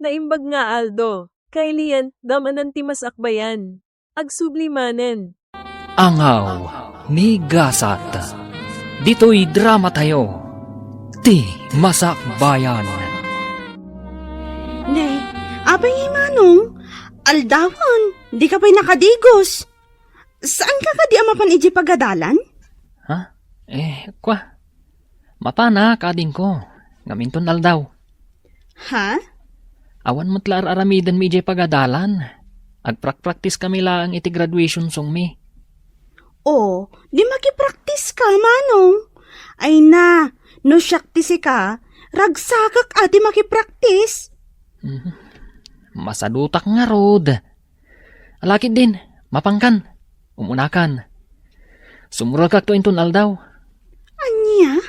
Naimbag nga Aldo, kailian damanan ti masakbayan. Agsublimanen. Angaw ni Gasat. Dito'y drama tayo. Ti Masakbayan. Ne, abay Manong, aldawan, di ka pa'y nakadigos. Saan ka di amapan iji pagadalan? Ha? Mapana kading ko. Ngaminton aldaw. Ha? Awan mo't lar aramidan mi ijay pagadalan. Agprak-practice kami lang iti graduation song mi. O, di makipraktis ka, Manong. Ay na, no syaktisi ka, ragsakak ati makipraktis. Masadutak nga rod. Alakid din, mapangkan, umunakan. Sumurag kak to inton aldaw. Anya?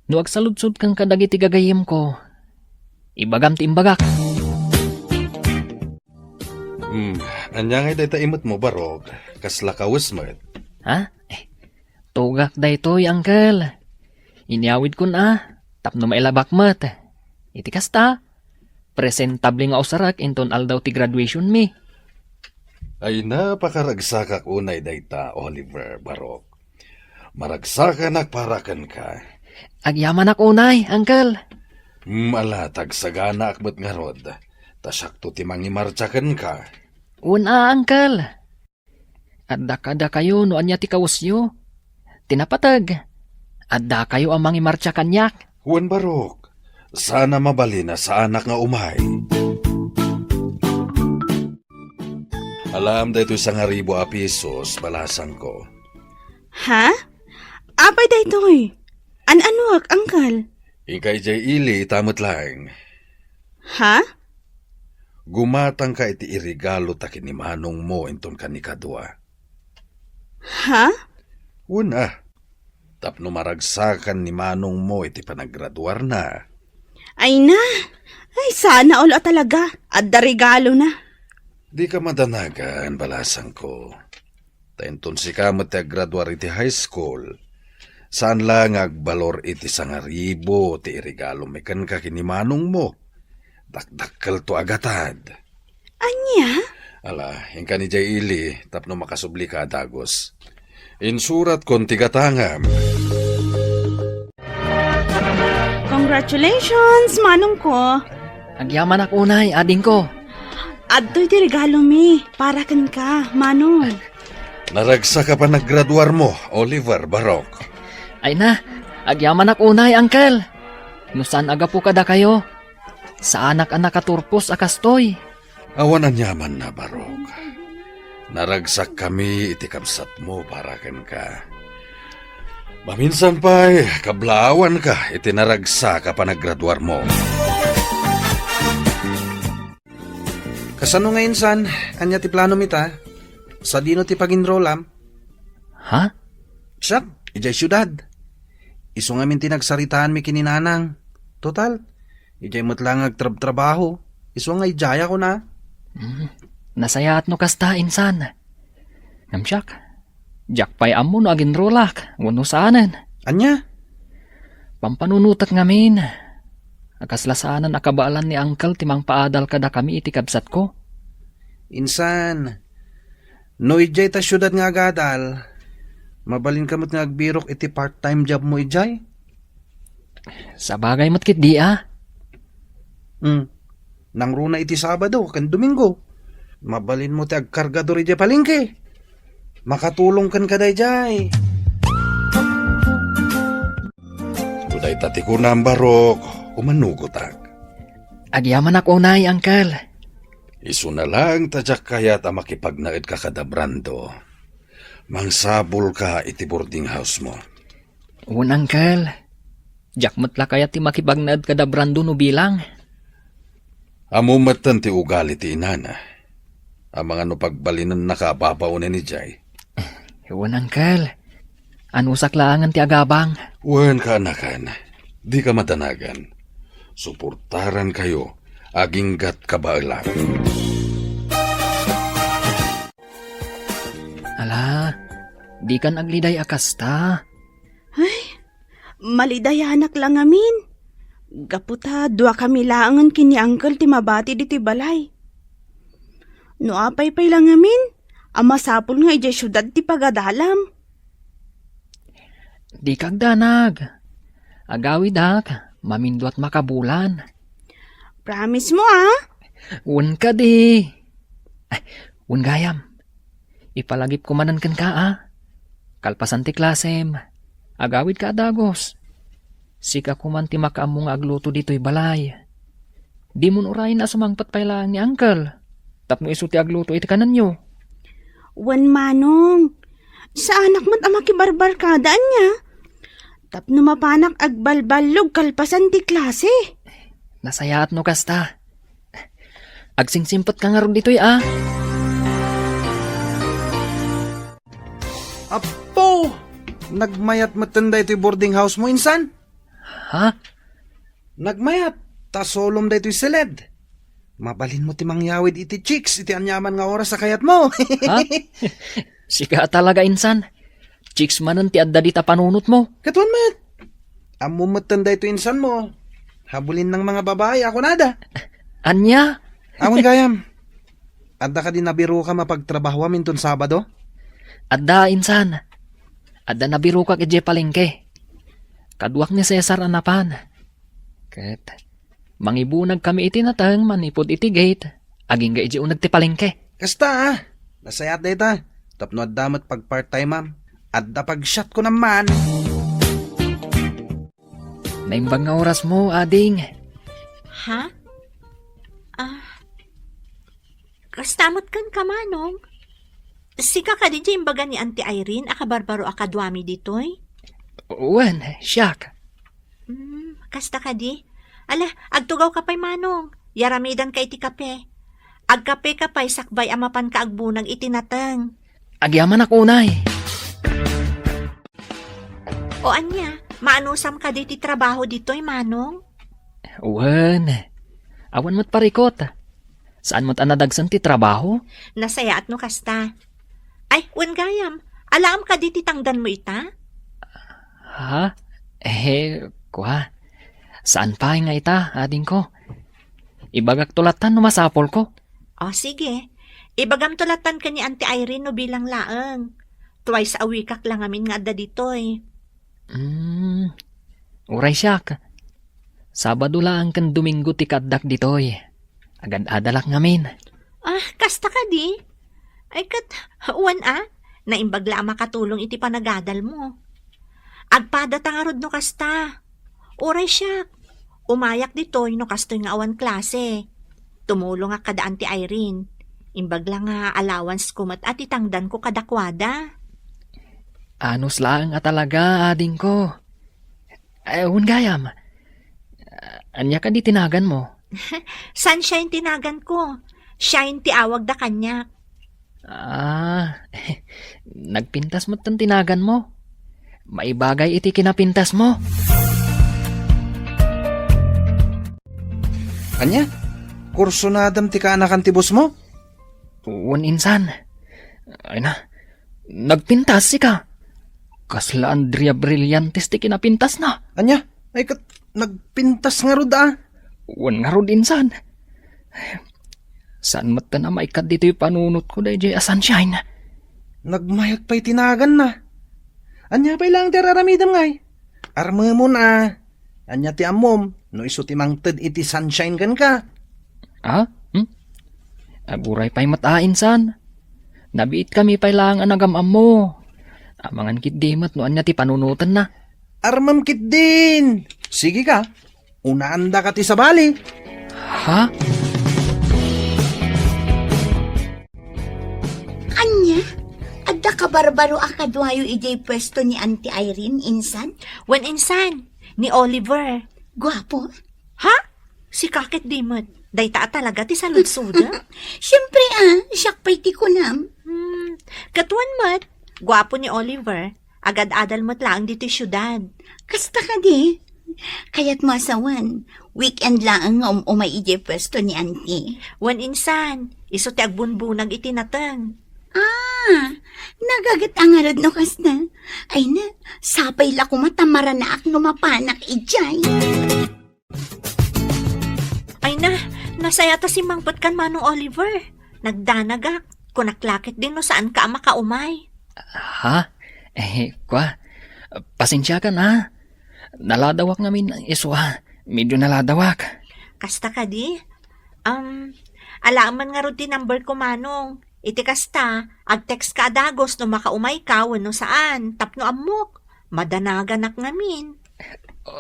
No agsaludsud kang kadagiti gagayim ko, ibagam ti imbagak. Anya nga day imot mo barog, kasla kawis mo. Ha? Tugak daytoy, uncle. Iniawid ko na, tapno mailabak mat. Iti kasta, presentable nga usarak inton aldaw ti graduation mi. Ay napakaragsakak unay dayta, Oliver Barok. Maragsakan parakan ka. Agyaman ak unay, uncle. Malatag sagana akbat nga rod. Tasakto ti mangimartsakan ka. Una, uncle. Adda kayo no anya ti kawusyo. Tinapatag. Adda kayo ang mangimartsa kanyak. Juan Barok, sana mabalina sa anak nga umay. Alam da ito isang aribo a pisos, balasan ko. Ha? Apay daytoy. An-anuak, angkal? Ikay jay ili, tamot lang. Ha? Gumatang ka iti irigalo takin ni manong mo inton kanikadwa. Ha? Una, tapno maragsakan ni manong mo iti panagraduar na. Ay na. Ay sana ulo talaga. Adda regalo na. Di ka madanagan, balasan ko. Tainton si kamat ti graduar iti high school. Saan lang agbalor iti sangaribo ti irigalo mekan ka kinimanong mo. Dakdakkel to agatad. Anya? Ala, yung ni Jay Ili, tapno makasubli ka dagos. Insurat kon tigatangam. Congratulations, Manong ko. Agyaman ak unay, ading ko. Adto'y di regalo mi. Para kan ka, Manong. Naragsa ka pa naggraduar mo, Oliver Barok. Ay na, agyaman ak unay, uncle. Nusan aga po kada kayo? Sa anak-anak katurpos akastoy. Awan ang yaman na, Barok. Naragsak kami iti kabsat mo para kan ka. Maminsan pa'y kablawan ka iti naragsa ka pa naggraduar mo. Kasano ngayon san, anya ti plano mita? Sa dino ti pag-enrollam? Ha? Siyak, ijay syudad. Iso nga min tinagsaritaan mi kininanang. Total, ijay matlang agtrab-trabaho. Iso nga ijaya ko na. Nasayat no kasta insan. Namsyak, jakpay amo no agin rolak, wano saanan. Anya? Pampanunutat ngamin. Akaslasanan akabaalan ni uncle timang paadal kada kami iti kabsat ko. Insan, no ijay ta syudad nga agadal. Mabalin kamot nga agbirok iti part-time job mo ijay? Sa bagay matkit di Nang runa iti Sabado, kan Domingo. Mabalin mo ti agkargador ijay palingke. Makatulong kan kaday jay. Uday tati ko na ang Barok, umanugotak. Agyaman ak unay, uncle. Isu na lang tadyak kaya ta makipagnaid ka kada brando. Mangsabol ka iti boarding house mo. Unangkel, jakmat la kaya ti makibagnad kada brando no bilang. Amumatan ti ugali ti inana. Ang mga no pagbalinan nakapapaunin ni Jay. Unangkel, anusak laangan ti agabang. Wen ka anakan, di ka matanagan. Suportaran kayo, aginggat kabailan. Ala, di kan agliday akasta. Malidayanak lang amin. Gaputa, dua kami laangan kini Uncle ti mabati di ti balay. No apay pay lang amin, ama sapol nga ijay syudad ti pagadalam. Di kag danag. Agawid ak, mamindo at makabulan. Promise mo ah? Un ka di. Ay, un gayam. Ipalagip ko manan kan ka ah. Kalpasan ti klasem. Agawid ka adagos. Sika kuman ti makaamong agluto dito'y balay. Di mo urayin na sumangpat pa lang ni Uncle. Tapno iso ti agluto iti kanan nyo. Wan manong, sa anak mo't ama kibarbarkadaan niya. Tapno mapanak agbalbalog kalpasan ti klase. Nasayaat no kasta. Agsingsimpot ka nga ron dito'y ah. Apo! Nagmayat matanda ito'y boarding house mo, insan? Ha? Nagmayat, ta solom da ito'y seled. Mabalin mo ti mangyawid iti chicks, iti anyaman nga oras sa kayat mo. Ha? Sika talaga insan. Chicks manan ti adda dita panunot mo. Katuan mat. Amo matanda ito insan mo. Habulin ng mga babae, ako nada. Anya? Amon gayam. Adda ka din nabiro ka mapagtrabaho amin ton Sabado? Adda insan. Adda nabiro ka kay palengke. Kaduak ni Cesar anapan. Ket mangibunag kami iti natang manipod iti gate. Aging ga iti unag ti palengke. Kasta ah. Nasayat da ita. Tapno adda mat pag part-time ma'am. Adda pag shot ko naman. Naimbang nga oras mo, ading. Ha? Kastamot kan kamanong. Sika ka di dyan baga ni Auntie Irene, akabarbaro akadwami ditoy. Wen, siyak. Kasta ka di? Ala, agtugaw ka pa'y manong. Yaramidan ka iti kape. Agkape ka pa'y sakbay amapan ka agbunag itinatang. Agyaman ako unay. O anya, maanusam ka di ti trabaho ditoy manong? Wen, awan mo't parikot. Saan mo't anadagsan ti trabaho? Nasaya at no kasta. Ay, wen gayam, alam ka di ti tangdan mo ita? Ha? Kuha. Saan pa nga ita, ading ko? Ibagak tulatan no masapol ko. O sige, ibagam tulatan ka ni Auntie Irene no bilang laeng. Twice a week lang amin nga adda ditoy. Uray siyak. Sabado lang kan Domingo ti kaddak ditoy. Agad adalak ngamin. Kasta ka di? Ay kat, uwan naimbagla makatulong iti panagadal mo. Agpada tangarod no kasta. Uray siyak. Umayak ditoy no kastoy nga awan klase. Tumulong nga kada Auntie Irene. Imbagla nga allowance ko mat at itangdan ko kadakwada. Anos lang nga talaga, ading ko. Gayam. Anya ka di tinagan mo? Sunshine tinagan ko. Shine ti awag da kanya. Nagpintas mo't tan tinagan mo. Maibagay iti kinapintas mo. Anya? Kurso na adam ti kaanakan ti boss mo? Uwan insan. Ay na, nagpintas si ka. Kasla Andrea Brillantes ti kinapintas na. Anya? Ay kat, nagpintas nga rod ah. Uwan nga rod insan. Saan mata na maikat dito yung panunot ko dahil jay sunshine. Nagmayat pa'y tinagan na. Anya pa'y lang tiraramidam ngay. Arma mo na. Anya ti amom, no iso ti mangted iti sunshine kan ka. Aburay pa'y matain san. Nabiit kami pa'y lang anagamam mo. Amangan kit dimat no anya ti panunutan na. Armam kit din. Sige ka, unaanda ka ti sabali. Ha? Anya? Adda ka barbaro akadwayo ijay pwesto ni Auntie Irene, insan? Wen insan, ni Oliver. Gwapo? Ha? Si Kakit Dimot. Dayta talaga ti saludsuda. Siyempre siyak pa'y ti kunam. Katuan mat. Gwapo ni Oliver. Agad-adal mo't lang dito syudad. Kasta ka di? Kaya't masawan. Weekend lang ang umay ijay pwesto ni Auntie. Wen insan, iso ti agbunbunag itinatang. Nagagat ang arad no kasna. Ay na, sapay la kumatamara na ak no mapanak ijay. Ay na, nasaya ta si Mangpot kan Manong Oliver. Nagdanagak, kunaklakit din no saan ka makaumay. Ha? Pasensya ka na. Naladawak namin iswa. Medyo naladawak. Kasta ka di? Alaaman nga ro ti number ko Manong. Iti kasta, ag-text ka adagos no makaumay ka no saan. Tapno amok, madanaganak ngamin.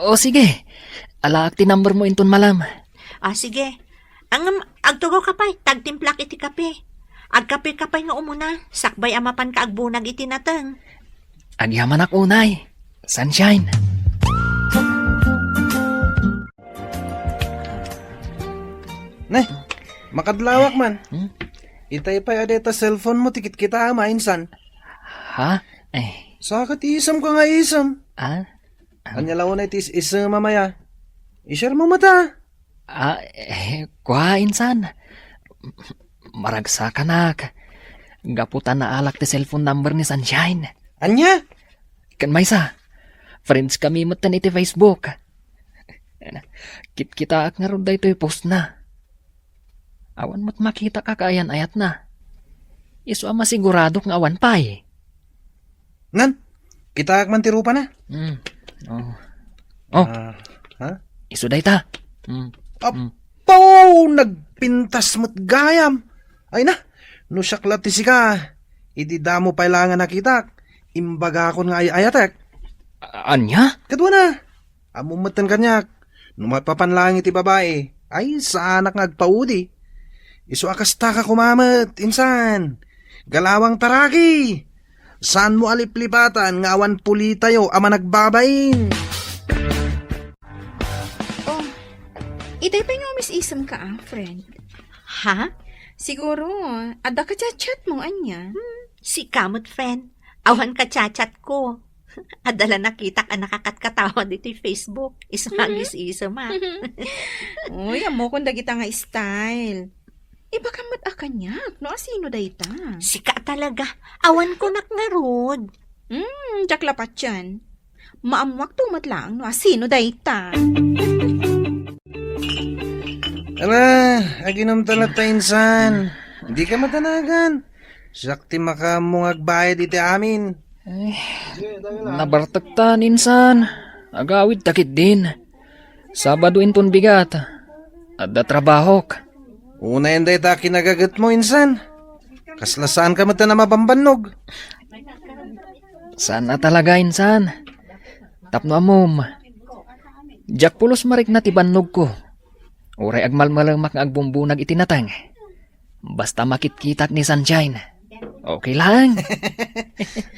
O sige. Alaak ti number mo inton malam. Sige. Agtugaw ka pa'y, tagtimplak iti kape. Agkape-kapay nga umuna, sakbay amapan ka agbunag iti nateng. Agyaman ak unay. Sunshine. Ne, makadlawak man. Hmm? Itay pa adeta cellphone mo, tikit kita mainsan. Ha? Sakat isam ka nga isam. Ano? Anya lawan na itis isam mamaya. I-share mo mata. Insan. Maragsa ka nak. Gaputan na alak ti cellphone number ni Sunshine. Anya? Kan maysa. Friends kami matan iti Facebook. Kita ak nga ron da ito post na. Awan mo't makita ka kaayan ayat na. Iso ang masigurado ng awan pa eh. Nan, kita ak man tirupa na. Ha? Iso day ta. Apaw! Nagpintas mo't gayam. Ay na, no syaklat ti sika. Iti damo pailangan nakita. Imbaga akon nga ayatek. Anya? Kadwa na. Amumatan kanyak. Numapapanlang iti babae. Ay, sa anak ngagpaudi. Iso akasta ka kumamat, insan. Galawang taraki. Saan mo aliplipatan nga awan puli tayo ama nagbabain. Itay pa nga isam ka friend. Ha? Siguro, ada ka chat mo, anya. Si kamot friend. Awan ka chat ko. Adala nakita ka nakakatkatawa dito yung Facebook. Ismagis-isa ma. Uy, amo kung dagita nga style. Iba ka akanyak, no asino dayta? Sika talaga. Awan ko nakngarod. Jak lapat yan. Maamwak tumat lang, no asino dayta? Ala, aginom talat ta insan. Hindi ka matanagan. Sakti makamungag bayad iti amin. Nabartagtan insan. Agawid takit din. Sabado inton bigat. Adda trabahok. Una yan day ta kinagagat mo insan. Kaslasaan ka mata na mapambanog. Sana talaga insan. Tapno amom. Jak pulos marik na tibannog ko. Uray agmalmalamak nga agbumbunag itinatang. Basta makitkitak ni Sunshine. Okay lang.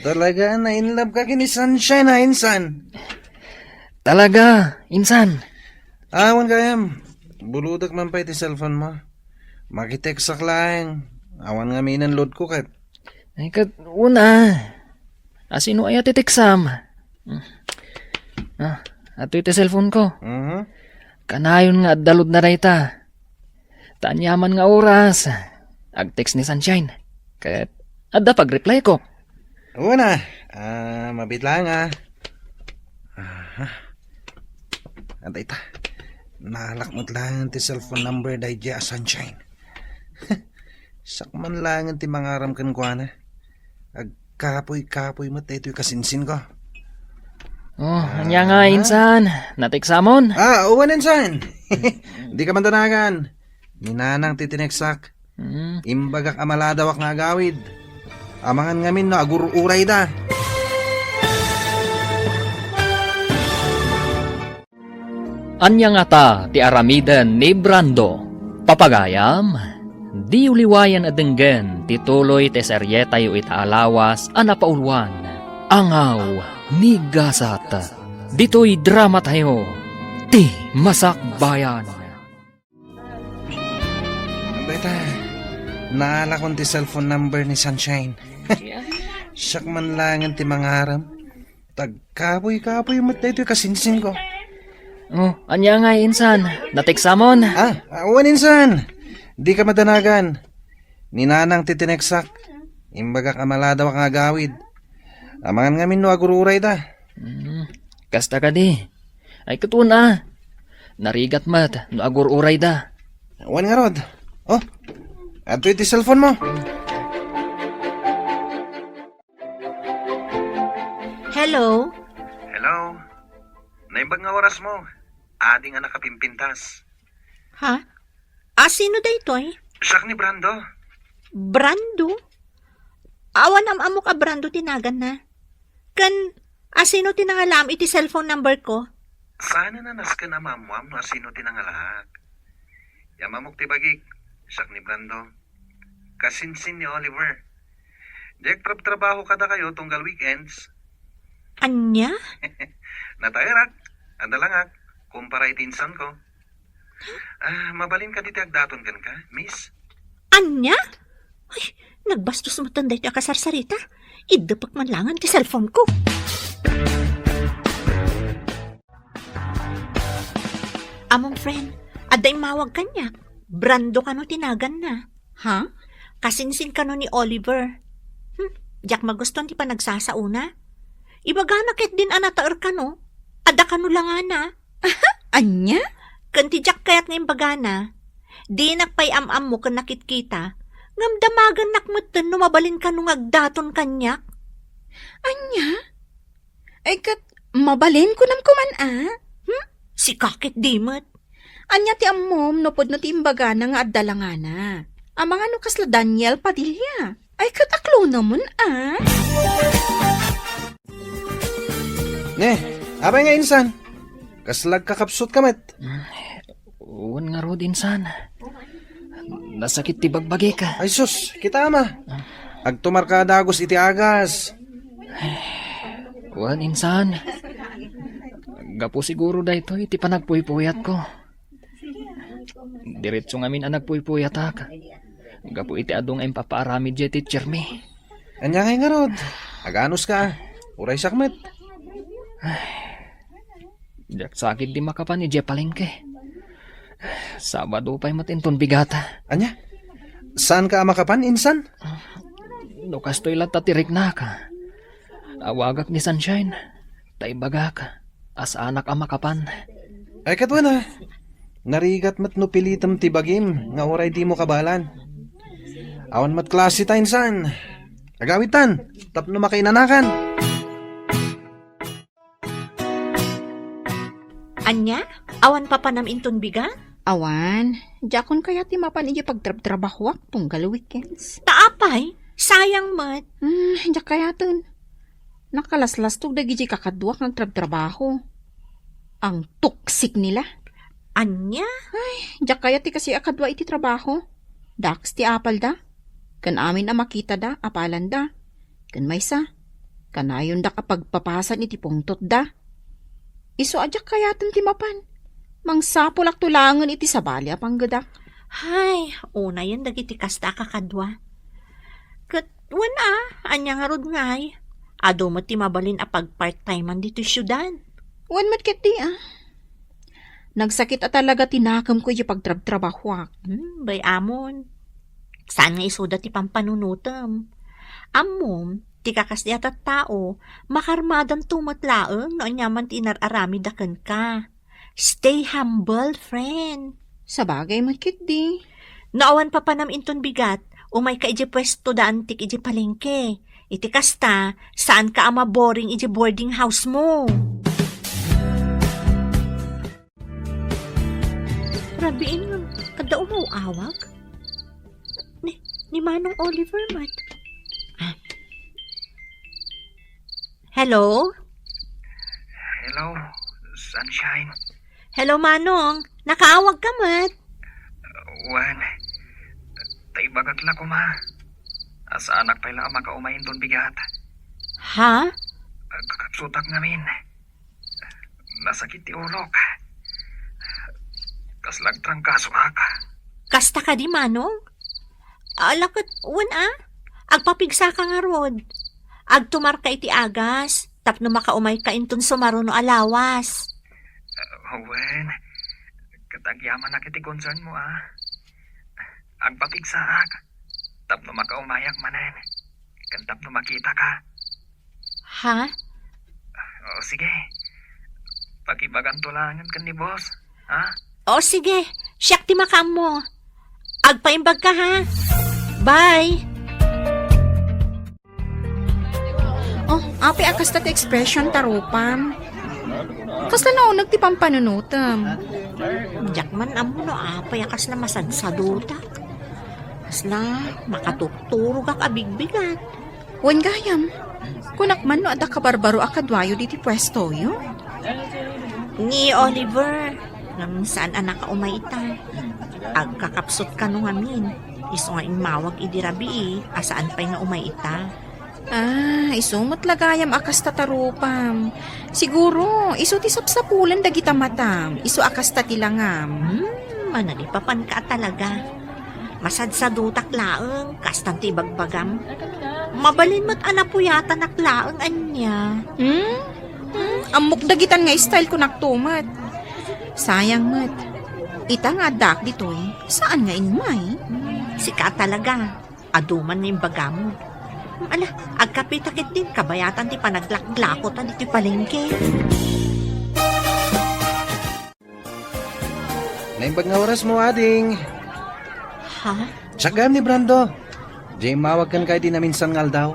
Talaga na in love ka kini Sunshine ha insan. Talaga, insan. Awan kayam. Buludak man pa iti cellphone mo. Makitext lang. Awan nga minan load ko kat. Ay kat una. Asino ay atiteksam? Ato iti cellphone ko. Kanayon nga dalod na rayta. Tanyaman nga oras. Ag-text ni Sunshine. Kat adda pag-reply ko. Una. Mabit lang Antay ta. Nalakmot lang ti cellphone number day dya Sunshine. Sakman lang ti mangaram kan kwa na. Agkapoy-kapoy mo ito'y kasinsin ko. Anya nga insan. Natiksamon. Uwan insan. Di ka mandanagan. Minanang titineksak. Imbagak amaladawak nga agawid. Amangan ngamin no agururay da. Anya nga ta ti aramidan ni Brando. Papagayam. Di uliwayan adenggen tituloy ti seryeta yu itaalawas anapaulwan. Angaw ni Gasat. Dito'y drama tayo. Ti Masakbayan. Beta, naalakon ti cellphone number ni Sunshine. Siyak man lang ti mangaram. Tagkapoy-kapoy mo ito'y kasinsin ko. Anya nga insan. Natiksamon. Uwan insan. Di ka madanagan. Ninanang titineksak. Imbagak amaladawak nga agawid. Amangan ngamin no agururay da. Kasta ka di. Ay katuna. Narigat mat no agururay da. Wan nga rod. Oh, ato iti cellphone mo. Hello? Hello. Naimbag nga oras mo. Adi nga nakapimpintas. Ha? Sino da ito eh? Siyak ni Brando. Brando? Awan am ka Brando tinagan na. Kan, sino tinangalam iti cellphone number ko? Sana na naskan na mamuam no sino tinangalahak. Yamamok tibagik. Siyak ni Brando. Kasinsin ni Oliver. Dek trabaho kada kayo tunggal weekends. Anya? Natairak. Andalangak. Kumpara itinsan ko. Mabalin ka diti agdaton kan ka, miss? Anya? Ay, nagbastos mo tanday ti akasarsarita. Idapak man langan ti cellphone ko. Among friend, aday mawag kanya. Brando ka no tinagan na. Ha? Kasinsin ka no ni Oliver. Diyak maguston ti pa nagsasauna. Ibaga na ket din anataer ka no. Ada ka no lang na. Anya? Kanti Jack kayat ngayon bagana, di nakpay am-am mo kan nakitkita, ngamdamagan nakmutan numabalin ka nung agdaton kanyak. Anya? Ay kat, mabalin ko nam kuman Si kakit dimot. Anya ti ammom, no pod no ti imbaga na nga addalangana. Amang ano kasla Daniel Padilla. Ay kat aklo naman Ne, abay nga insan. Kaslag kakapsot kamet. Uwan nga rod, insan. Nasakit ti bagbagi ka. Ay sus, kita ama. Agtumar ka dagos iti agas. Uwan, insan. Gapo siguro da ito, iti panagpuypuyat ko. Diretso ngamin ang nagpuypuyat ak. Gapo iti adong ang papaaramid dya teacher me. Anya nga rod. Aganos ka. Uray sakmet. Diyak sakit di makapan ni Jepalengke. Sabado pa'y matinton bigata. Anya? Saan ka makapan, insan? Lukas to'y latatirik na ka. Awagak ni Sunshine. Taibagak. As anak ang makapan. Ay katwa na. Narigat mat no pilitam tibagim. Nga oray di mo kabalan. Awan mat klase ta, insan. Agawitan. Tapno makainanakan. Anya? Awan pa panam inton biga? Awan, jakon kaya ti mapan iya pagtrabahwak tunggal weekends. Taapay? Sayang mat. Jak kaya ton. Nakalaslas tog dagiti kakadwak ng trabaho. Ang toxic nila. Anya? Jak kaya ti kasi akadwa iti trabaho. Dax ti apal da. Kan amin na makita da, apalan da. Kan maysa. Kanayon da kapag papasan iti pungtot da. Iso ajak kaya ti mapan. Mangsapulak tulangan iti sabali apang gadak. Hay, una yan dagiti kasta kakadwa. Kat, anya nga rod ngay. Ado mo ti mabalin a pag part-timean dito syudad. Wan mat ket di Nagsakit at talaga tinakam ko yung pagtrabahwak. Bay amon. Saan nga isuda ti pampanunutam? Amom, ti kakasdi at tao, makarmadan tumatlaeng no anyaman ti inararami daken ka. Stay humble, friend. Sa bagay mat ket di. Naawan pa panam inton bigat, umay ka iji pwesto da antik iji palengke. Iti kasta, saan ka ama boring iji boarding house mo? Rabiin nga, kada umawawag? Ni Manong Oliver, mat. Hello? Hello, Sunshine. Hello, Manong. Nakaawag ka, mat. Wan, taibagak la ko ma. Asa anak pa ila makaumayin ton bigat. Ha? Kakapsutak ngamin. Nasakit ti ulok. Kaslag trangkaso ka. Kasta ka di, Manong? Lakot, agpapigsa ka nga rod. Agtumar ka iti agas, tapno makaumay ka inton sumaro no alawas. Wen, katagyaman na kiti concern mo Agpapigsaak, tapno makaumayak manen. Kan tapno makita ka. Ha? O sige, pakibagan tulangan kan ni boss, ha? O sige, Siyak ti makam mo. Agpaimbag ka ha. Bye! Oh, api akas ta expression tarupam. Kas na nagti pampanunutam. Jakman amo no apay akas na masadsaduta. Kas na makatuturo ka kabigbigat. Wen gayam. Kunak man no ada kabarbaro akadwayo diti pwesto yo. Ni Oliver, ngam saan anak ka umaita. Agkakapsot ka nung amin. Iso nga imawag idirabi asaan pa'y nga umaita. Ah, isumot lagayam akas tatarupam. Siguro, iso ti sapsapulan dagita matam. Iso akas tatilangam. Manalipapan ka talaga. Masadsadutak laeng, kastan ti bagbagam. Mabalin mo't anapuyata naklaeng anya. Amok dagitan nga style ko naktumat. Sayang mat. Ita nga dak ditoy. Saan nga inmay? Sika talaga. Aduman nga yung bagamo. Ala, agkapitakit din kabayatan ti panaglaklakot at iti palengke. Naimbag nga oras mo, ading. Ha? Tsagam ni Brando. Jay, mawag kan kay di na minsan ngal daw.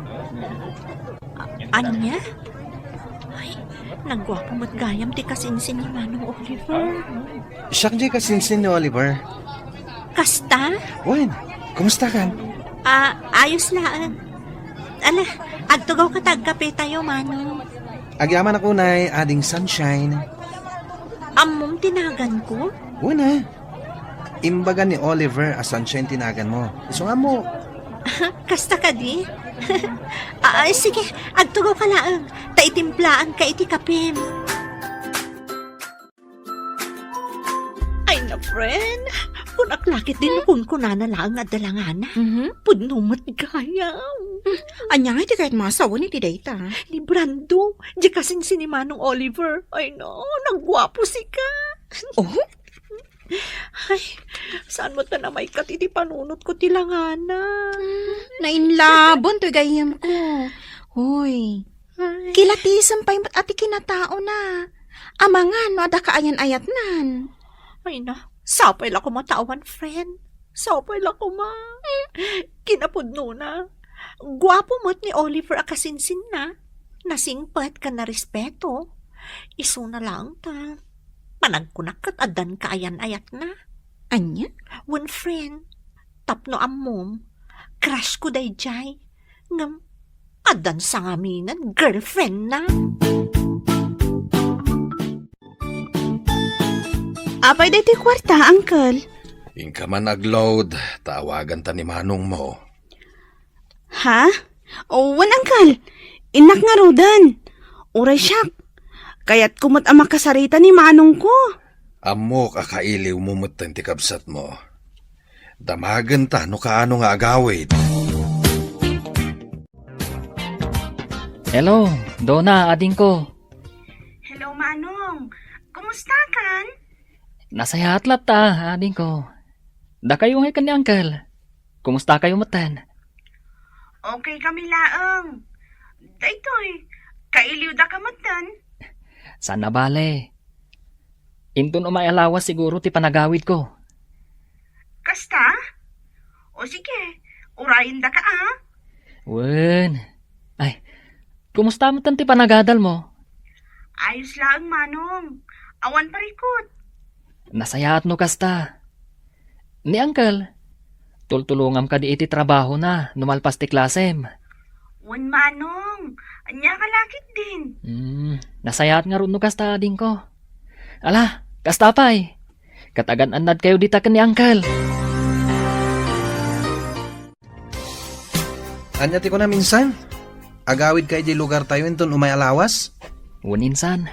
Anya? Ay, nagwapo mo't gayam ti kasinsin ni Manong Oliver. Siyak Jay kasinsin ni Oliver. Kasta? Wen, kumusta ka? Ayos laan. Ala, agtugaw ka tagkape tayo, Manong. Agyaman ako na ading sunshine. Among tinagan ko? Una, imbaga ni Oliver a sunshine tinagan mo. Iso nga mo. Kasta ka di? Ay, sige, agtugaw ka laang. Taitimplaan ka iti kapim. Ay na, friend. Kung aklakit din kung kunana lang at dalangana. Pudnumat gayam. Anya nga iti kahit masawa ni ti data. Ni Brando, di kasing sinimanong Oliver. Ay no, nagwapo si ka. Oh? Ay, saan mo ta na may katiti panunot ko tilangana? Nainlabon to gayam ko. Hoy, Ay, kilatisan pa yung ati kinatao na. Amangan, no, ada kaayan ayat nan. ay na, sapay la ko matawan, friend. Sapay la ko ma. Kinapudno na. Gwapo mo't ni Oliver akasinsin na. Nasingpat ka na respeto. Iso na lang ta. Panagkunak kat adan kaayan ayat na. Anya? One friend, tapno amom, crush ko day jay. Ngam, adan sa ngaminan, girlfriend na. Apay day ti kwarta, uncle. Ingka man nagload, tawagan ta ni Manong mo. Ha? O, wan uncle. Inak nga rodan. Uray siyak. Kaya't kumot ang makasarita ni Manong ko. Amo kakailiw mo mutan ti kabsat mo. Damagan ta no kaano nga agawid. Hello, Donna, ading ko. Hello, Manong. Kumusta kan? Nasa hatlat ta, ading ko. Da kayo nga ni Uncle. Kumusta kayo matan? Okay kami laang. Daytoy, kailiw da ka matan. Sana bale. Intun umayalawas siguro ti panagawid ko. Kasta? O sige, urayin da ka Wen. Ay, kumusta mo ti panagadal mo? Ayos laang, Manong. Awan parikot. Nasayaat no kasta. Ni Uncle, tultulungam ka di iti trabaho na, numalpas ti klasem. Wan, Manong. Anya kalakit din. Nasayaat nga ron no kasta ading ko. Ala, kasta pa'y. Katagan anad kayo dita ka ni Uncle. Anya ti ko na minsan? Agawid kay di lugar tayo inton umay alawas? Uninsan.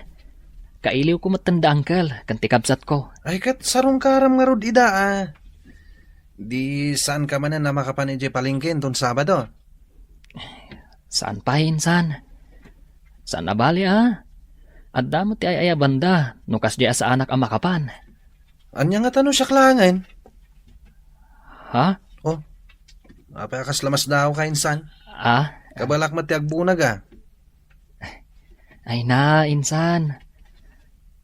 Kailiw ko matanda, Uncle, kan tikabsat ko. Ay kat sarong karam nga rod ida Di saan ka man na makapanidye palingkin ton Sabado? Saan pa insan? Saan na bali At damo ti ay banda, nukas di sa anak ang makapan. Anya nga tanong siya klangan? Ha? Oh, apakas lamas daw ka insan. Kabalak mati agbunag Ay na, insan.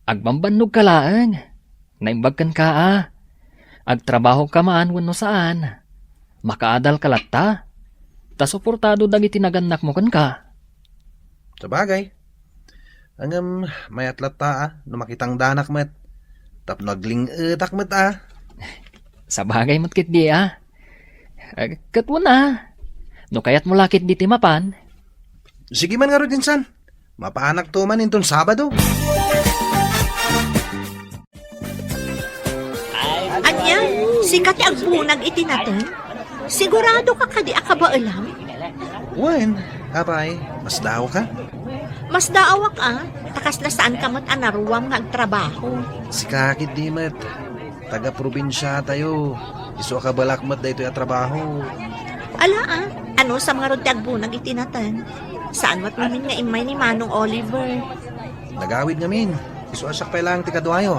Agbambannog ka laang. Naimbagkan ka Agtrabaho ka man wenno saan. Makaadal ka latta. Ta suportado dagiti naganak mo kan ka. Sa bagay. Angam, may atlat ta, no makitang danak met. Tap nagling etak met Sa bagay mo't kit di Katwa na. No kayat mo lakit di timapan. Sige man nga rin insan. Mapaanak to man inton Sabado. Anya, sikat ti agbunag iti natin. Sigurado ka kadi akabaalam? Wen, apay, mas daw ka? Mas daawak takas na saan ka mo't anaruwam nga agtrabaho. Si kakit di met. Taga-probinsya tayo. Iso ka balakmat da ito yung trabaho. Ala ano sa mga rod ti agbunag iti natin? Saan mat namin nga imay ni Manong Oliver? Nagawid ngamin. Iso asak pa lang ti kadwayo.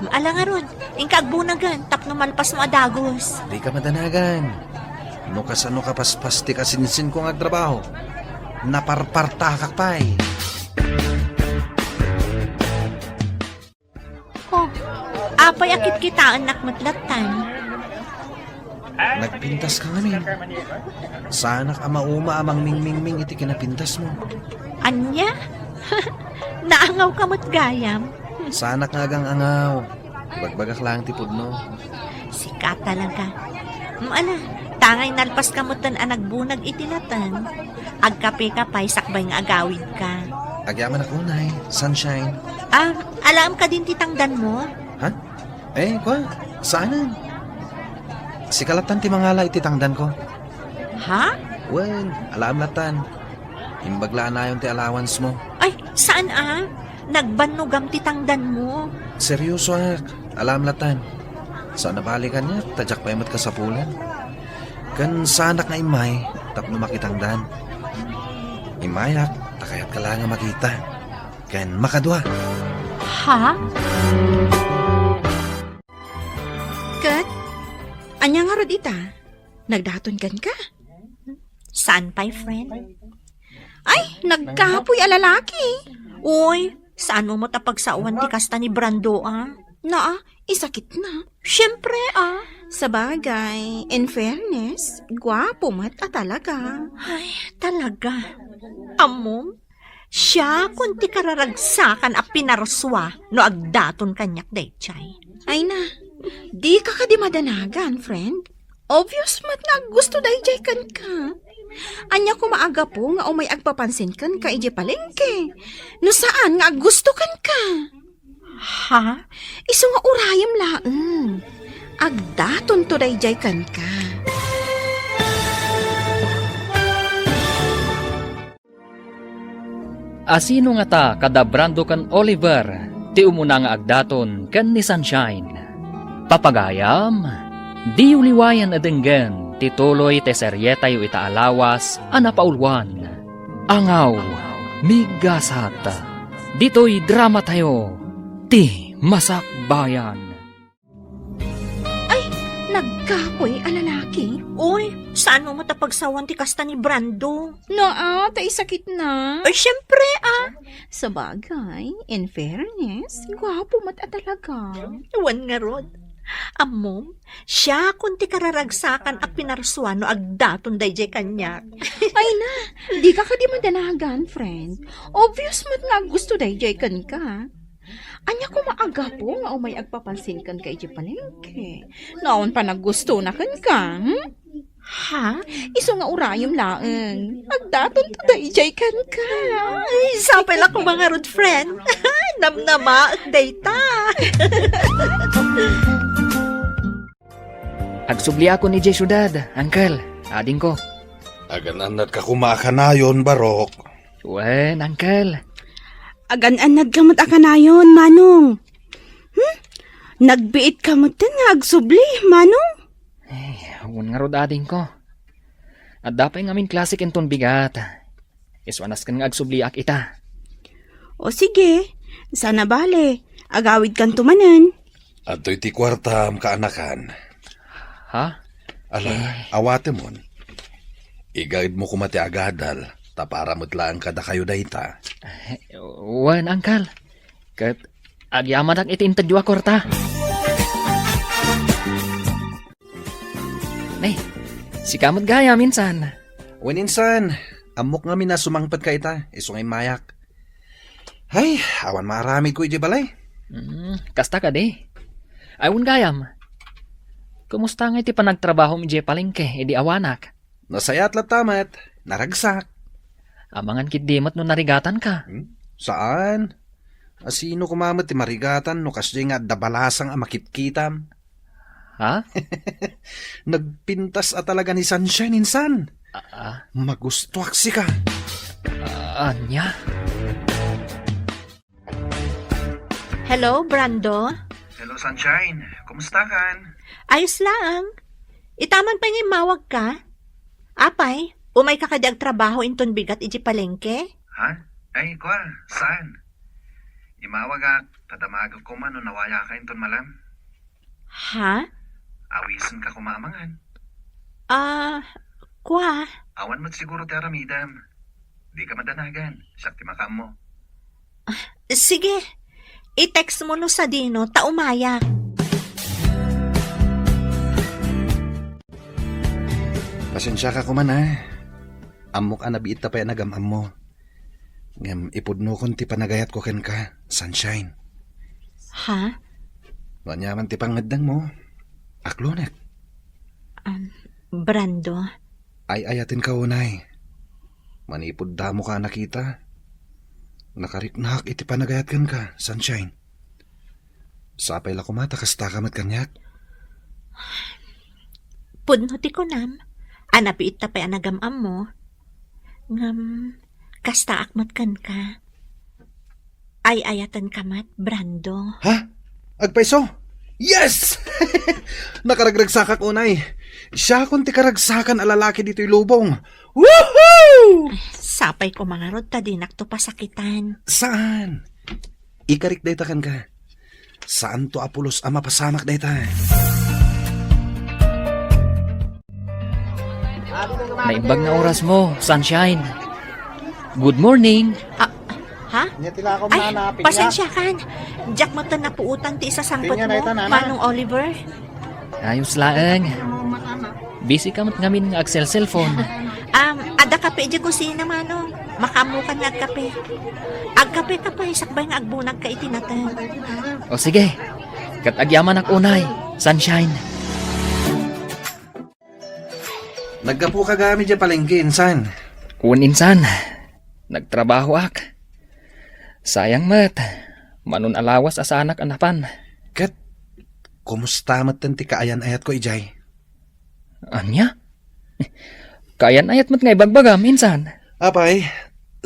Ala nga rod, ingka agbunagan, tapno malpas mo adagos. Di ka madanagan. No kasano ka paspas ti kasinsin ko nga trabaho. Naparparta pa'y. Oh, apay akit kitaan nakmatlatan. Nagpintas ka ngamin. Sana ka mauma amang mingmingming iti kinapintas mo. Anya? Naangaw ka mo't gayam. Sana ka gang angaw. Bagbagak lang ti pudno. Sika talaga. Ala, tangay nalpas ka mo't nagbunag itinatan. Agkape ka pa'y sakbay nga agawid ka. Agyaman ako, Nay. Sunshine. Alam ka din titangdan mo? Ha? Kwa? Saanan? Si kalatan ti mangala ititangdan ko. Ha? Well, alam latan. Imbaglaan na yung ti allowance mo. Ay, saan Nagbanugam titangdan mo. Seryoso alam latan. Sa nabalikan niya, tadyak pa imat ka sa pulan. Kan sanak nga imay, tapno makitangdan. Imayak, takayat ka lang nga makita. Kan makadwa. Ha? Kat, anya nga rod ita? Nagdaton kan ka? Saan pa'y friend? Ay, nagkapoy alalaki. Uy, saan mo matapagsawan ti kasta ni Brando Naa, isakit na. Siyempre Sa bagay, in fairness, gwapo mat talaga. Ay, talaga. Amom, siya kunti kararagsakan a pinarswa no agdaton kanyak daychay. Ay na, di ka di madanagan, friend. Obvious mat nga gusto dayjay kan ka. Anya ko maaga po nga umay agpapansin kan ka ije palengke. No saan nga gusto kan ka? Ha? Iso nga urayam laeng. Agdaton to dayjay kan ka. Asino nga ta kada Brando kan Oliver, ti umuna nga agdaton kan ni Sunshine. Papagayam, di uliwayan adenggan, tituloy te seryeta yu itaalawas, anapaulwan. Angaw, migasat, dito'y drama tayo, ti masakbayan. Nagkapoy alalaki. Uy, saan mo matapagsawan ti kasta ni Brando? Naa, tay sakit na. Ay, siyempre Sa bagay, in fairness, gwapo mat talaga. Iwan nga rod. Amom, siya kunti kararagsakan a pinarswa no agdaton dayjay kanyak. Ay na, di ka di madanagan, friend. Obvious mat nga gusto dayjay kan ka. Anya ko maaga po nga umay agpapansin kan kay palengke. Naon pa naggusto na kan ka, Ha? Iso nga urayom laeng. Agdaton to dayjay kan ka. Ay, sapay lang ko mga rod friend. Namnama at dayta. Agsubli ako ni Jay Syudad, Uncle, ading ko. Agananat ka kumakanayon, Barok. Wen, Uncle. Agan-anad ka akanayon, Manong. Nagbiit ka nga agsubli, Manong. Huwag nga rod ading ko. At dapay ngamin klasik enton bigat. Iswanas kan nga agsubliak ita. O sige, sana bale. Agawid kan tumanan. At iti kwarta am kaanakan. Ha? Ala, awate mon. Igaid mo kumati agadal. Tapara mutlaan kada kayo dayta. Wen, Uncle. Kat agyaman ak iti intadyo akorta. Nay, si kamot gaya minsan. Wen insan, amok nga na sumangpad ka ita, iso ngay mayak. Ay, awan marami ko iti balay. Kasta ka di. Ayun gayam. Kumusta nga iti panagtrabaho mi je palengke, edi awanak. Nasayat latamat, naragsak. Amangan kit dimot no narigatan ka. Saan? Asino kumamat ti marigatan no kasdi nga dabalasang amakitkitam. Ha? Nagpintas a talaga ni Sunshine insan. Magustuak si ka. Anya? Hello, Brando? Hello Sunshine, kumusta kan? Ayos lang. Itaman pa nga mawag ka. Apay, umay ka kadi ag trabaho inton bigat iji palengke? Ha? Ay, kwa, saan? Imawag ak, tadamag ko man no nawaya ka inton malam. Ha? Awisan ka kumamangan. Kwa? Awan mo't siguro ti aramidam. Di ka madanagan, sakti makam mo. Sige. I-text mo no sa Dino, taumaya. Pasensya ka kuman ha. Amok anabiit ta pa yan nagamam mo. Ngam ipudno kon ti panagayat ko ken ka, Sunshine. Ha? Wanyaman ti pangadang mo. Aklonek. Brando? Ay ayatin ka unay. Manipod damo ka nakita. Nakariknak iti panagayat ken ka, Sunshine. Sapay la kumata kasta kamat kanyak. Pudno ti ko nam. Anapiit ta pa nagamam mo. Ngam, kasta akmat kan ka. Ay ayatan kamat, Brando. Ha? Agpaiso? Yes! Nakaragragsakak unay. Siya kung ti karagsakan alalaki dito'y lubong. Woohoo! Sapay ko mga rod, tadinak to pasakitan. Saan? Ikarik dayta kan ka. Saan to apulos ama pasamak dayta? Naimbag na oras mo, Sunshine. Good morning. Ha? Ay, pasensya kan. Jack mo na puutan ti isa sangpot mo, Manong Oliver. Ayos laeng. Busy ka mat ngamin nga Axel cellphone. Ada kape di kusina, Manong. Makamukan nga agkape. Agkape ka pa, isakbay nga agbunag ka itinatan. O sige, katagyaman ak unay, Sunshine. Naggapu ka gamit dyan palengke, insan. Kun insan, nagtrabaho ak. Sayang mat, manun alawas asa anak anapan. Kat, kumusta matin ti kaayan ayat ko ijay? Anya? Kayan ayat mat nga ibagbagam, insan. Apay,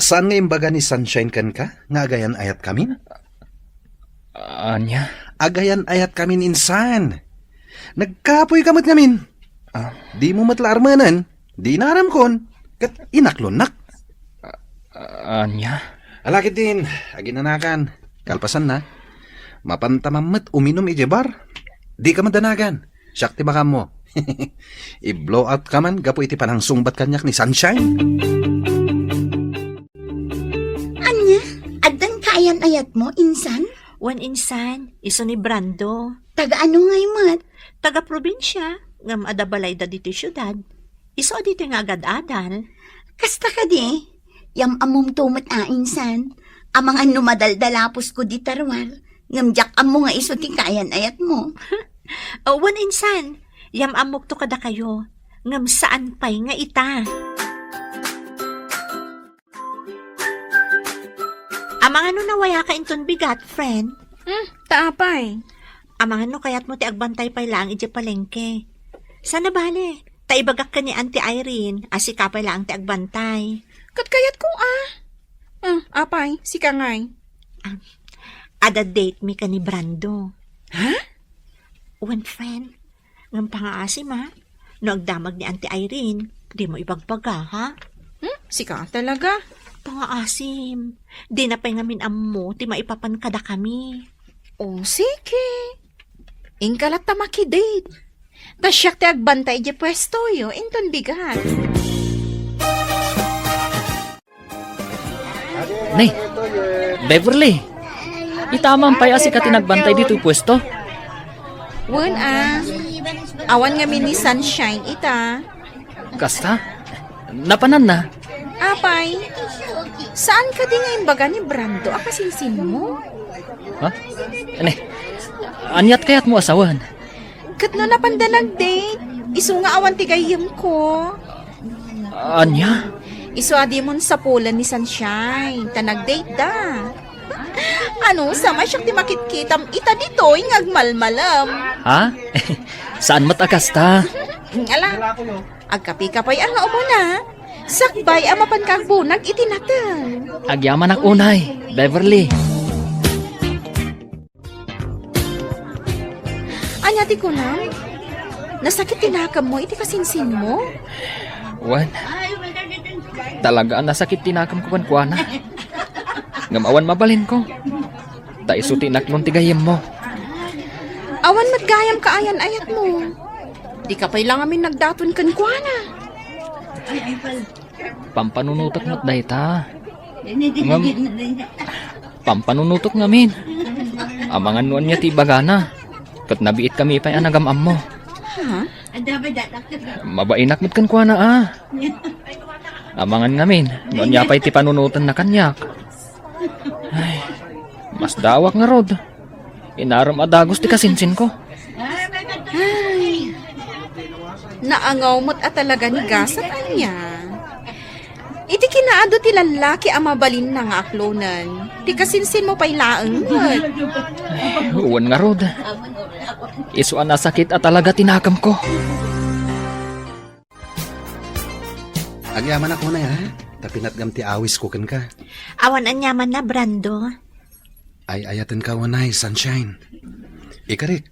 saan nga imbaga ni Sunshine kan ka? Nga agayan ayat kami? Anya? Agayan ayat kami insan. Nagkapoy kamot ngamin. Di mo matlaarmanan, di naram kon. Kat inaklonak. Anya? Alakit din, aginanakan. Kalpasan na. Mapantamammat uminom ijebar. Di ka madanagan. Siyak ti bakam mo. I-blow out ka man, gapo iti panang sungbat kanyak ni Sunshine. Anya, addan kaayan ayat mo, insan? Wan insan, iso ni Brando. Taga ano ngay mat? Taga probinsya, ngam adabalay da dito syudad. Iso dito nga agad-adal. Kasta ka di? Yam amom tumat insan. Amang ano madaldalapos ko di tarwar. Ngamjak amo nga iso ti kaayan ayat mo. Wan insan, yam amok to kada kayo. Ngam saan pay nga ita. Amang ano nawaya ka inton bigat, friend? Taapay. Amang ano kayat mo ti agbantay pay lang iti palengke. Sana bale, taibagak ka ni Auntie Irene, asika pay lang ti agbantay. Katkayat ko apay, sika ngay. Ada date mi ka ni Brando. Ha? One friend, ngam pangaasim ha? No agdamag ni Auntie Irene, di mo ibagbaga ha? Sika talaga. Pangaasim, di na pay ngamin ammo, ti maipapan kada kami. O, sige. Ingkalat ta makidate. Tasyak ti agbantay di pwesto yo, inton bigat. Nay, Beverly. Itamang pay asi ka tinagbantay dito pwesto. Wan Awan nga ni Sunshine ita. Kasta? Napanan na. Apay, saan ka di nga imbaga ni Brando akasinsin mo? Ha? Ane, anyat kaya't mo asawan? Kat no napandalag date. Isu nga awan tigayam ko. Anya? Isu adi mon sa pulan ni Sunshine. Tanag-date da. Ano, sama siya ti makitkitam ita dito ngagmalmalam. Ha? Saan matakasta? Ala, agkapi-kapay ang nga umuna. Sakbay ang mapankakbunag itinatan. Agyaman ak unay, Beverly. Anyati ko na. Nasakit tinakam mo, iti kasinsin mo. Wan. Talaga ang nasakit tinakam ko kuana. Ngamawan mabalin ko. Ta isuti naklon tigayem mo. Awan matgayam ka ayan-ayat mo. Di ka pa'y lang amin nagdaton kan kuana. Pampanunutok mo't dahi ta. Pampanunutok ngamin. Amangan nuan niya ti bagana. Kat nabiit kami pa'y anagamam mo. Ha? Mabainak mo't kan kuana ah. Amangan ngamin. Nuan niya pa'y ti panunutan na kanyak. Ay, mas dawak nga rod. Inaram adagos ti kasinsin ko. Naangaw mo't at talaga ni gasat anya. Iti kinaado ti lalaki ang mabalin na nga aklonan. Ti kasinsin mo pa'y laang mo't. Uwan nga rod. Isuan na sakit at talaga tinakam ko. Agyaman ako na ha. Tapinat gam ti awis ko kan ka. Awan anyaman na, Brando. Ay ayatan ka wanay, Sunshine. Ikarik,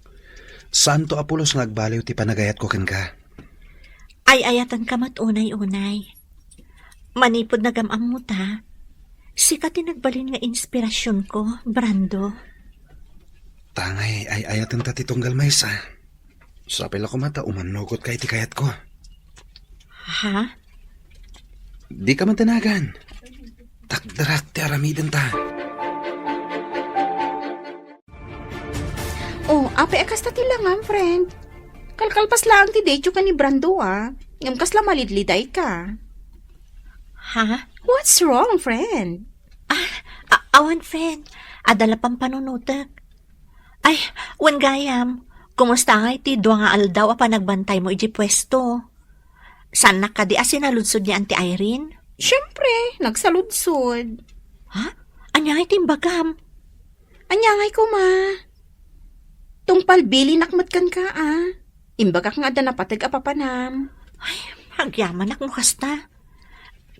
saan to Apolos nagbaliw ti panagayat ko kan ka? Ay ayatan ka mat unay-unay. Manipod na gamam mo ta. Sika tinagbalin nga inspirasyon ko, Brando. Tangay ay ayatan ta ti tunggal maysa. Sapil ako mata umanugot kay ti kayat ko. Ha? Di ka man tanagan. Takdarak ti aramiden ta. Oh, ape akas ta ti langam, friend. Kalkalpas lang ti dejo ka ni Brando ah. Ngam kasla malidliday ka. Ha? What's wrong, friend? Awan, friend. Adala pang panunutak. Ay, wan gayam. Kumusta nga iti dua nga aldaw a panagbantay mo iji pwesto? San nakadi asinaludsod ni Auntie Irene? Siyempre, nagsaludsod. Ha? Anya iti bagam? Anyangay ko ma. Tungpal bili nakmat kan ka ah. Imbagak nga da napatag apapanam. Hagyaman mo kasta.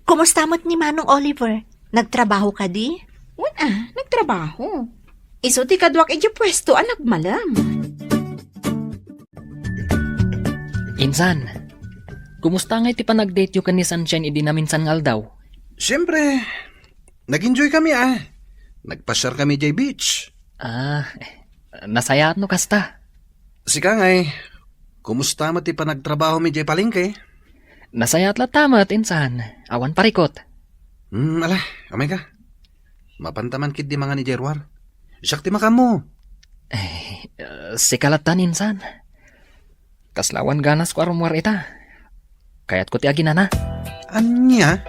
Kumusta mo't ni Manong Oliver? Nagtrabaho ka di? Wala, nagtrabaho. Iso ti kadwak iji pwesto ang nagmalam. Insan, kumusta nga iti panag-date yu kan ni Sunshine idi namin san daw? Siyempre, nag-enjoy kami ah. Nagpasyar kami jay beach. Ah, nasaya no kasta. Sika ngay, kumusta mo ti panagtrabaho mi jay palengke? Nasaya at latamat, insan. Awan parikot. Ala, amay ka. Mapantaman kid di mga ni Jerwar. Siyak ti makam mo. Sikalatan, insan. Kaslawan ganas ko arumwar ita. Kaya't ko ti aginana. Anya?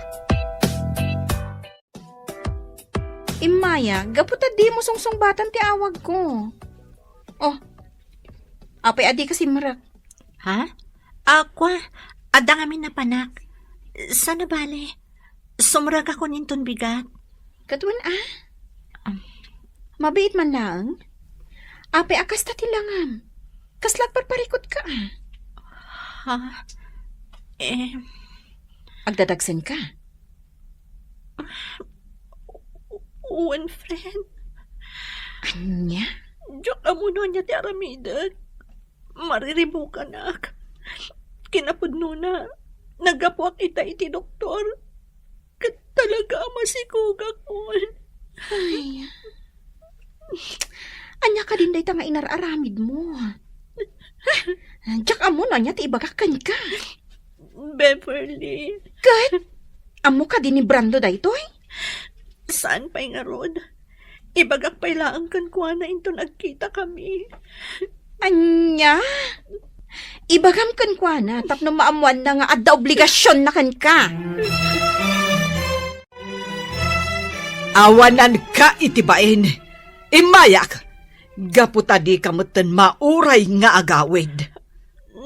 Imaya, gaputa di mo sungsung-batan ti awag ko. Oh, apay adi kasi marak. Ha? Aqua, adang amin na panak. Sana bale? Sumrag ako ninton bigat. Katwan Mabait man lang. Apay akas ta tilangam. Kaslat parparikot ka ah. Ha? Agdadagsan ka. One friend. Anya? Diyak amuno niya ti aramidag. Mariribukan ak. Kinapudno na. Nagapuak ita iti doktor. Kat talaga masikuga ko. Ay. Anya ka din day nga inararamid mo. Diyak amo na niya ti ibagakan ka. Beverly. Kat? Amo ka din ni Brando daytoy? Saan pa'y nga rod? Ibagak pa'y laang kan kuha na into nagkita kami. Anya? Ibagam kan kwa na, tapno maamuan na nga adda obligasyon na kan ka. Awanan ka itibain. Imayak. Gaputa di kamutan mauray nga agawid.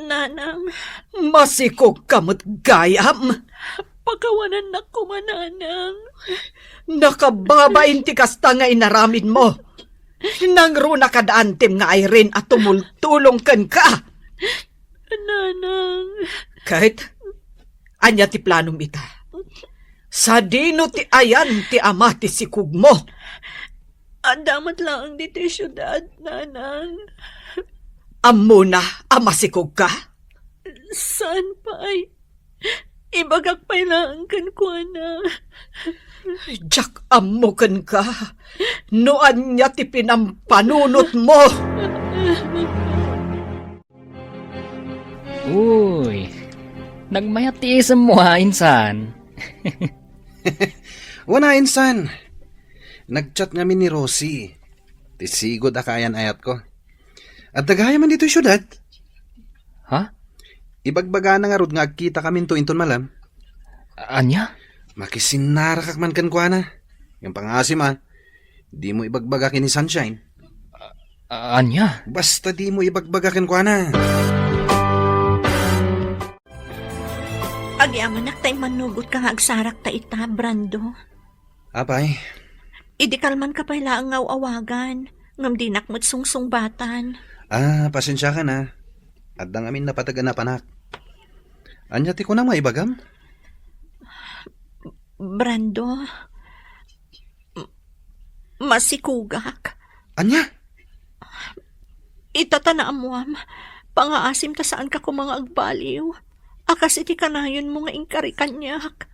Nanang, Masikog kamut gayam. pagawanan na ko mananang. Nakababain ti kasta nga inaramid mo. Nangro na kadaantem nga ay rin at tumultulong kan ka. Nanang, Kahit, anya ti planom ita. Sa dino ti ayan ti ama ti sikug mo. damat lang dito syudad, nanang. Ammo na ama sikug ka. Saan pa ay? Ibagak pa lang kan ko na. Jack ammo kan ka. Noan niya ti pinampanunot mo. Uy, nagmayat ti isam mo ha, insan. Wana, insan. Nagchat nga ni Rosie. Tisigod akayan ayat ko. At dagaya man dito syudad. Ha? Ibagbaga na nga rod nga agkita kami to inton malam. Anya? Makisinarakak man kan kwa na. Yung pangasim di mo ibagbaga kini Sunshine. Anya? Basta di mo ibagbaga kan kwa na. Agyaman tayo manugot ka nga agsarak ta ita, Brando. Apay, Idikalman ka pa ang awagan. Ngam dinak mo't sungsung-batan. pasensya ka na. At dang amin napatagan na panak. Anya ti ko na maibagam? Brando, masikugak. Anya? Itatanaam mo pangaasim ta saan ka ko mga agbaliw. Akas iti kanayon mo nga ingkari kanyak.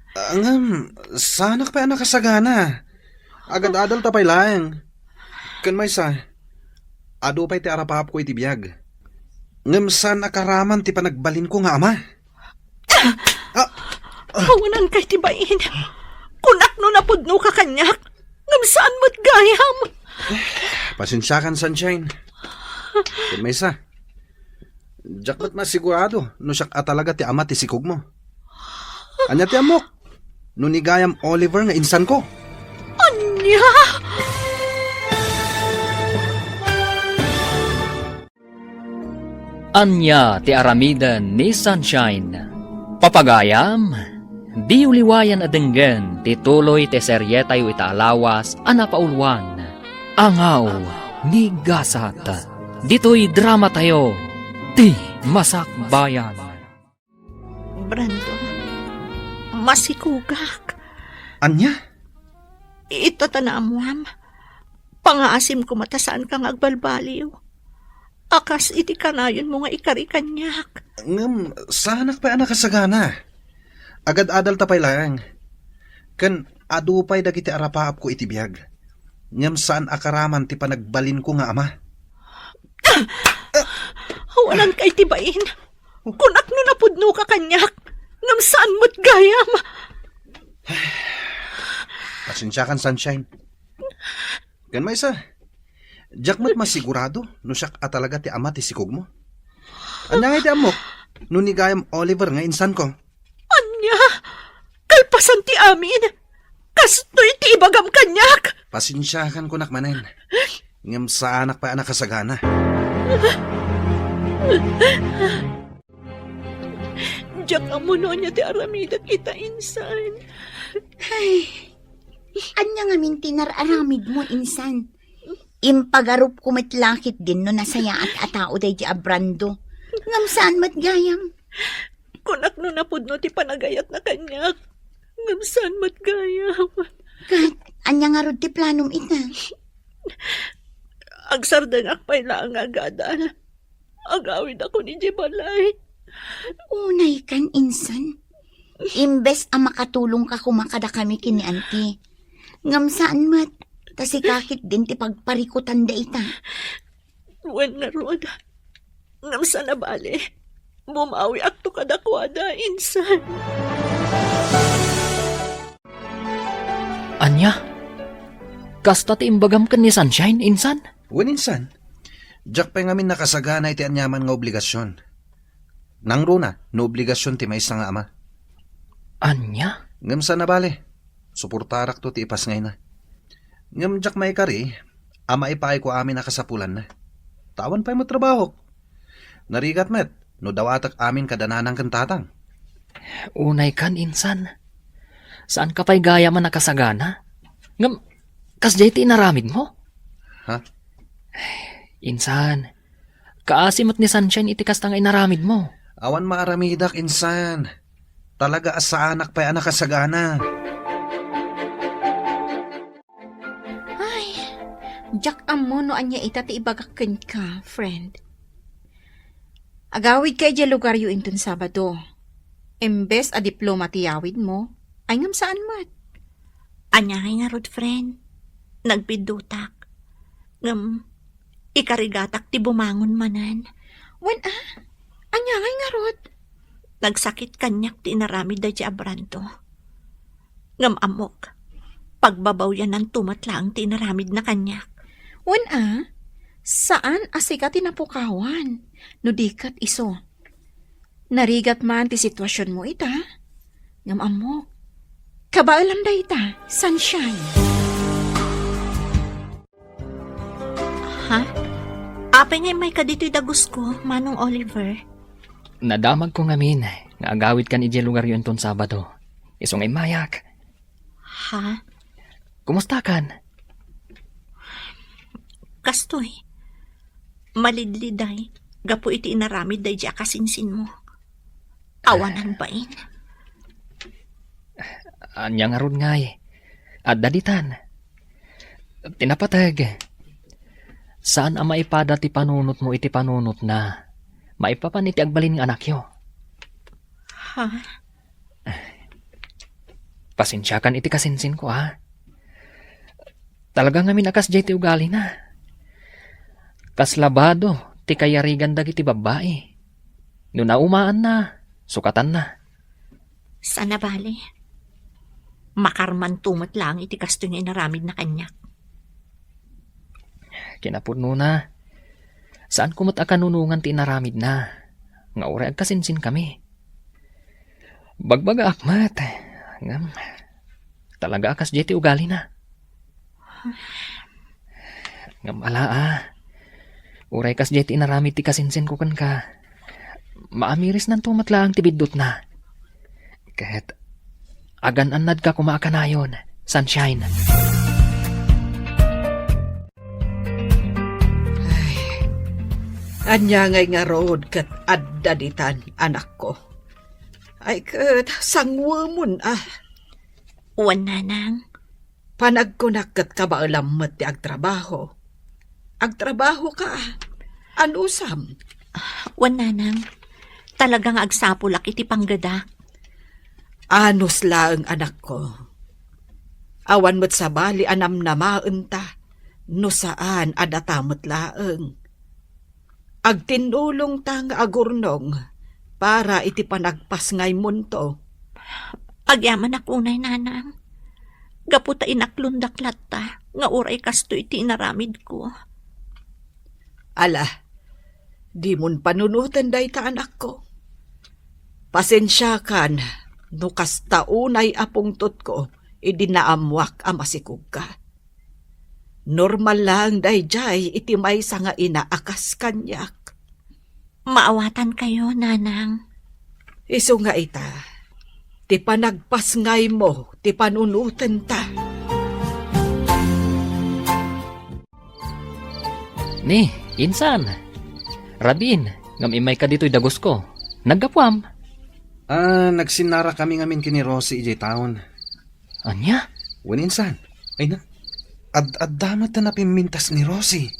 Sanak pa anak kasagana. Agad-adal tapay lang. Kan may sa, ado pa'y ti arapahap ko iti biyag. Ngam saan akaraman ti panagbalin ko nga ama? Kawanan kay tibain. Kunak no napudno ka kanyak. Ngam saan mo't gayam. Pasensya kan, Sunshine. Kan may sa, jak ba't masigurado no siyak talaga ti ama ti sikog mo? Anya ti amok? No ni gayam Oliver nga insan ko. Anya! Anya ti aramidan ni Sunshine. Papagayam, di uliwayan adenggen ti tuloy ti seryetayo itaalawas anapaulwan. Angaw ni Gasat. Dito'y drama tayo. Di Masakbayan. Brando, masikugak. Anya? Itatanaam mo pangaasim ko matasaan kang agbalbaliw. Akas iti kanayon mo nga ikari kanyak. Ngam, sanak pa anak kasagana. Agad-adal tapay lang. Kan adupay dagiti arapaap ko iti biyag. Ngam saan akaraman ti panagbalin ko nga ama. Walang kay tibain. Kunak no napudno ka kanyak. Ngam saan mo't gayam. Pasensya kan, Sunshine. Kan may isa. Jack mo't masigurado no siyak talaga ti ama ti sikog mo. Anya nga iti amok no ni gayam Oliver nga insan ko. Anya, kalpasan ti amin. Kastoy ti ibagam kanyak. Pasensyahan ko nakmanen. Ngam sa anak pa anak kasagana. Diyak amo no niya ti aramida kita insan. Ay, anya nga mintinararamid mo, insan. Impagarup kumitlakit din no nasaya at atao day di Brando. Ngam saan matgayam? Kunak no napudno ti panagayat na kanyak. Ngam saan mo't gayam. Kat, anya nga rod ti planom ita. Agsardanak pa'y lang agadal. Agawid ako ni Jibalay. Unay kan, insan. Imbes ang makatulong ka kumakada kami kini auntie. Ngam saan mat? Tasikakit din ti pagparikutan da ita. Wen nga rod. Ngam saan na bali. Bumawi akto kadakwada, insan. Anya? Kasta ti imbagam kan ni Sunshine, insan? Wen insan. Jack pa ngamin nakasagana iti anyaman nga obligasyon. Nang runa, no obligasyon ti maysa nga ama. Anya? Ngam sa na bale, suportarak to ti ipas ngay na. Ngam jak may kari, ama ipay ko amin nakasapulan na. Tawan pa'y mo trabaho. Narigat met, no dawatak amin kadananang kantatang. Unay kan, insan. Saan ka pa'y gaya man nakasagana? Ngam, kasjay ti inaramid mo? Ha? Insan, kaasimot ni Sunshine iti kastang inaramid mo. Awan maaramidak, insan. Talaga asa anak pa'y anak kasagana. Ay, jak amo no anya ita ti ibagakken ka, friend. Agawid kay di lugar yu inton Sabado. Embes a diploma ti yawid mo, ay ngam saan mat? Anya nga rod, friend. Nagpidutak. Ngam, ikarigatak ti bumangon manan. Wan anya nga rod? Nagsakit kanyak ti inaramid da di abranto. Ngam amok. Pagbabaw yan ng tumatlang ti inaramid na kanyak. Wan saan asika tinapukawan? No dikat iso. Narigat man ti sitwasyon mo ita. Ngam amok. Kabaalam da ita, Sunshine. Ha? Apay ngay may kadito'y dagus ko, Manong Oliver. Nadamag ko ngamin, nga agawid kan iti lugar yun ton Sabado. Isong ay mayak. Ha? Kumusta kan? Kastoy. Malidliday. Gapo iti inaramid day di akasinsin mo. Awanan bain. Anya nga ron ngay. At daditan. Tinapatag. Saan ang maipada ti panunot mo iti panunot na maipapan iti agbalin ng anak yo? Ha? Pasensyakan iti kasinsin ko, ha? Talaga nga minakas jay ti ugali na. Kaslabado, ti kayarigan dagi ti babae. No naumaan na, sukatan na. Sana bali. Makarman tumat lang iti kasto nga inaramid na kanyak. Kinapurno na. Saan kumot akanunungan ti inaramid na? Nga ure agkasinsin kami. Bagbaga akmat. Ngam, talaga akas jay ti ugali na. Ngam ala uray kas jay ti inaramid ti kasinsin ko kan ka. Maamiris nan tumatlaang ti biddot na. Kahit agan-anad ka kumaakanayon, Sunshine. Anya ngay nga road kat addaditan, anak ko. Ay kat sangwamon Uwan nanang. Panagkunak kat kabaalamot ti agtrabaho. Agtrabaho ka. Anusam. Uwan nanang. Talagang agsapulak iti panggada. Anus lang anak ko. Awan mo't sa bali anam na maunta. No saan adatamot laeng. Agtinulong tang agurnong para iti panagpas ngay munto. Agyaman akunay nanang. Gaputa inaklundaklat ta. Nga uray kasto iti inaramid ko. Ala, di mon panunutan day ta anak ko. Pasensya kan, no kastaunay apungtot ko, idinaamwak amasikog ka. Normal lang day jay iti may nga inaakas kanyak. Maawatan kayo, nanang. Iso nga ita, ti panagpas ngay mo, ti panunutan ta. Ni, insan. Rabin, ngam imay ka dito'y dagos ko. Naggapuam. Nagsinara kami ngamin kini Rosie ijay taon. Anya? Waninsan, ay na. Ad-damat na napimintas ni Rosie.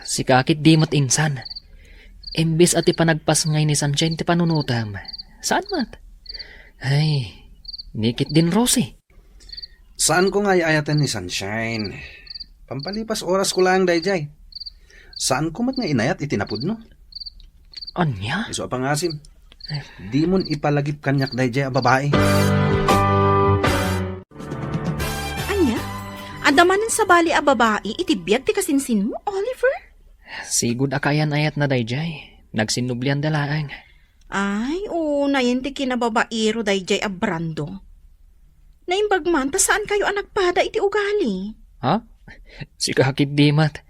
Si kakit dimot insan. Imbis at ipanagpas ngay ni Sunshine ti panunutam. Saan mat? Ay, nikit din Rosie. Saan ko nga iayatan ni Sunshine? Pampalipas oras ko lang dayjay. Saan ko mat nga inayat itinapod no? Anya? Iso apang asim. Di mon ipalagip kanyak dayjay a babae. Anya? Adamanan sa bali a babae, itibiyag ti kasinsin mo, Oliver? Sigud akayan ayat na dayjay. Nagsinublian dalaang. Ay, una yun ti kinababairo dayjay abrando. Naimbag man, ta saan kayo anak pada iti ugali? Ha? Si kakit di mat.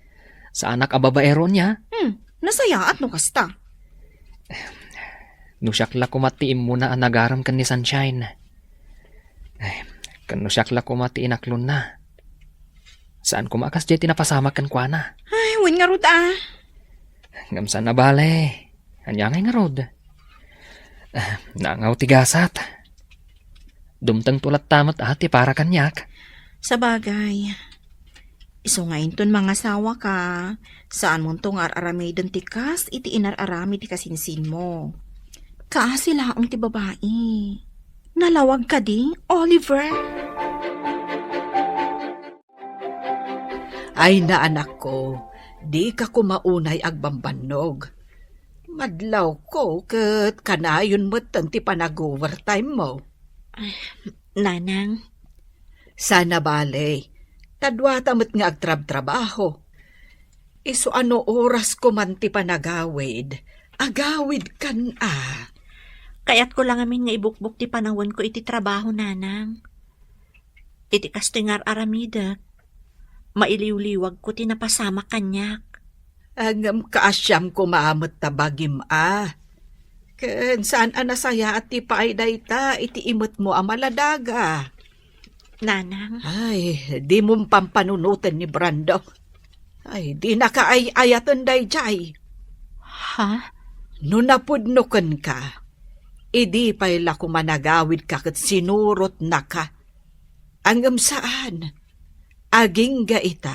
Sa anak ababaero niya. Nasayaat no kasta. No siyakla kumatiim muna ang nagaram kan ni Sunshine. Ay, kan no siyakla kumati inaklon na. Saan kumakas di tinapasama kan kwa na? Ay, win nga rod ah. Ngamsan na bale. Anyangay nga rod. Nangaw tigasat. Dumtang tulat tamat ati para kanyak. Sa bagay. Iso ngayon ton mga sawa ka. Saan mo tong ar-aramidon ti kas, iti inar-arami ti kasinsin mo. Kasi laong ti babae. Nalawag ka di, Oliver. Ay na anak ko, di ka kumaunay agbambanog. Madlaw ko kat kanayon mo't ti panag-overtime mo. Nanang, Sana bale, tadwata mo't nga agtrab-trabaho. Iso ano oras ko man ti panagawid, agawid kan kaya't ko lang amin nga ibukbuk ti panawon ko iti trabaho, nanang. Iti kastingar aramida. Mailiw-liwag ko tinapasama kanyak. Ang kaasyam ko maamot tabagim Ken saan anasaya at ti paayday ta, iti imot mo amaladaga. Nanang, Ay, di mong pampanunutan ni Brando. Ay, di nakaay-ayatan dayjay. ha? No napudnukan ka, idi pa'y lako managawid ka kat sinurot na ka. Angam saan? Aging gaita,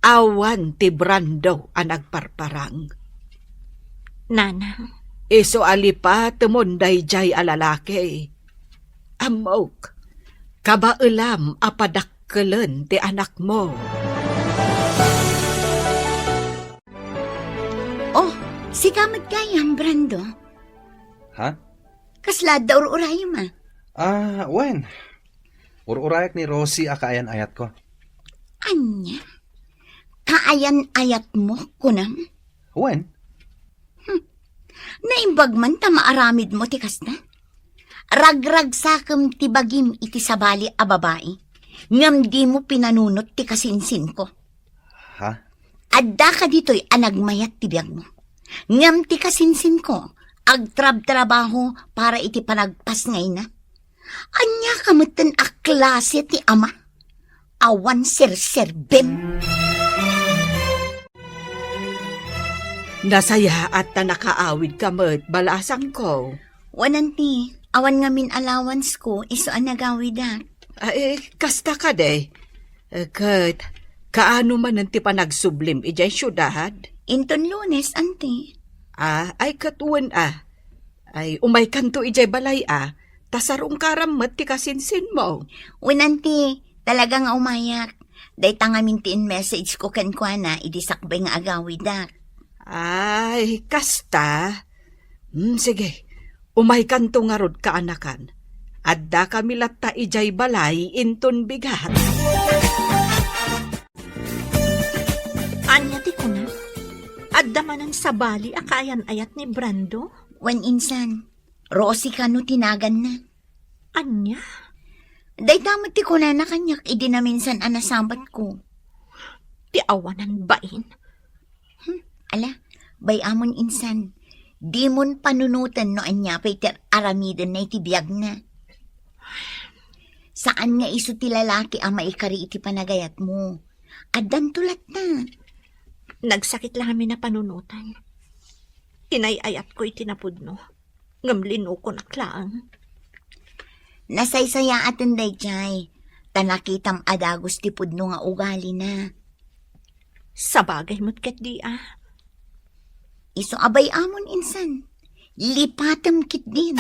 awan ti Brando ang nagparparang. Nanang, Iso alipa tumunday jay alalaki. Amok, kabailam apadakkelan ti anak mo. Oh, si kamad gayam, Brando. Ha? Kaslad da ururayo ma. Wen. Ururayak ni Rosie akayan ayat ko. Anya? Kaayan-ayat mo, kunam? Wen? Naimbag man ta maaramid mo ti kasta. Ragrag sakam ti bagim iti sabali a babae. Ngam di mo pinanunot ti kasinsin ko. Ha? Adda ka dito'y anagmayat ti biyag mo. Ngam ti kasinsin ko, agtrab-trabaho para iti panagpas ngay na. Anya kamutan a klase ti ama. Awan ser-serbem. Nasaya at na nakaawid ka mo't balasang ko. Wananti, awan nga min allowance ko, iso ang nagawidak. Ay, kasta ka de. Kat, kaano man nanti pa nagsublim ijay syudad? Inton Lunes, anti. Ay katuan Ay, umay kanto ijay balay tasarong karamot ti kasinsin mo. Wananti, talaga nga umayak. Day tangamintiin message ko kankwana, idisakbay nga agawidak. Ay, kasta. Sige, umay kanto nga rod kaanakan. Adda kami latta ijay balay inton bigat. anya ti kuna? Adda manan sa bali akayan-ayat ni Brando? Wan insan, Rosie ka no tinagan na. Anya? Day tamad ti ko na kanyak, idi na minsan anasambat ko. Ti awanan bain? Ala, bay amon insan, di mon panunutan no anya pay ter aramidan na itibiyag na. Saan nga iso ti lalaki ang maikari iti panagayat mo? Addan tulat na. Nagsakit lang kami na panunutan. Inayayat ko itinapudno. Ngamlino ko naklaang. Nasaysaya atin day jay, tanakitam adagos ti pudno nga ugali na. Sa bagay mo't ket di Iso abay amon insan, lipatam kit din.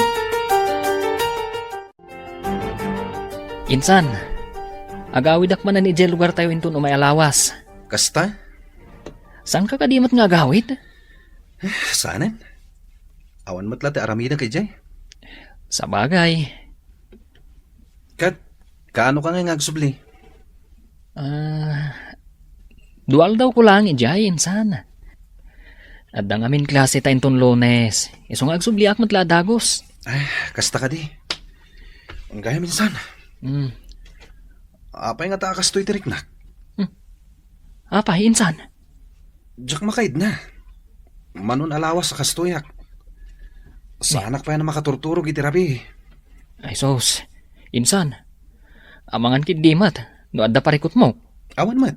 Insan, agawid akman na ni Jel lugar tayo inton umay alawas. Kasta? Saan ka kadimat nga agawid? Saanen? Awan matla ti aramida kay Jay. Sa bagay. Kat, kaano ka nga ngagsubli? Dual daw ko lang ijay, insan. Adda ngamin klase ta inton Lunes. Isong agsubliak matla dagos. Ay, kasta ka di. Ang gaya minsan. Hmm. Apay nga ta kastoy tirik na. Apay, insan. Diyak makaid na. Manon alawas sa kastoyak. Sa anak pa yan na makaturturog iti rabi. Ay sos. Insan. Amangan kid dimat. No adda parikot mo. Awan mat.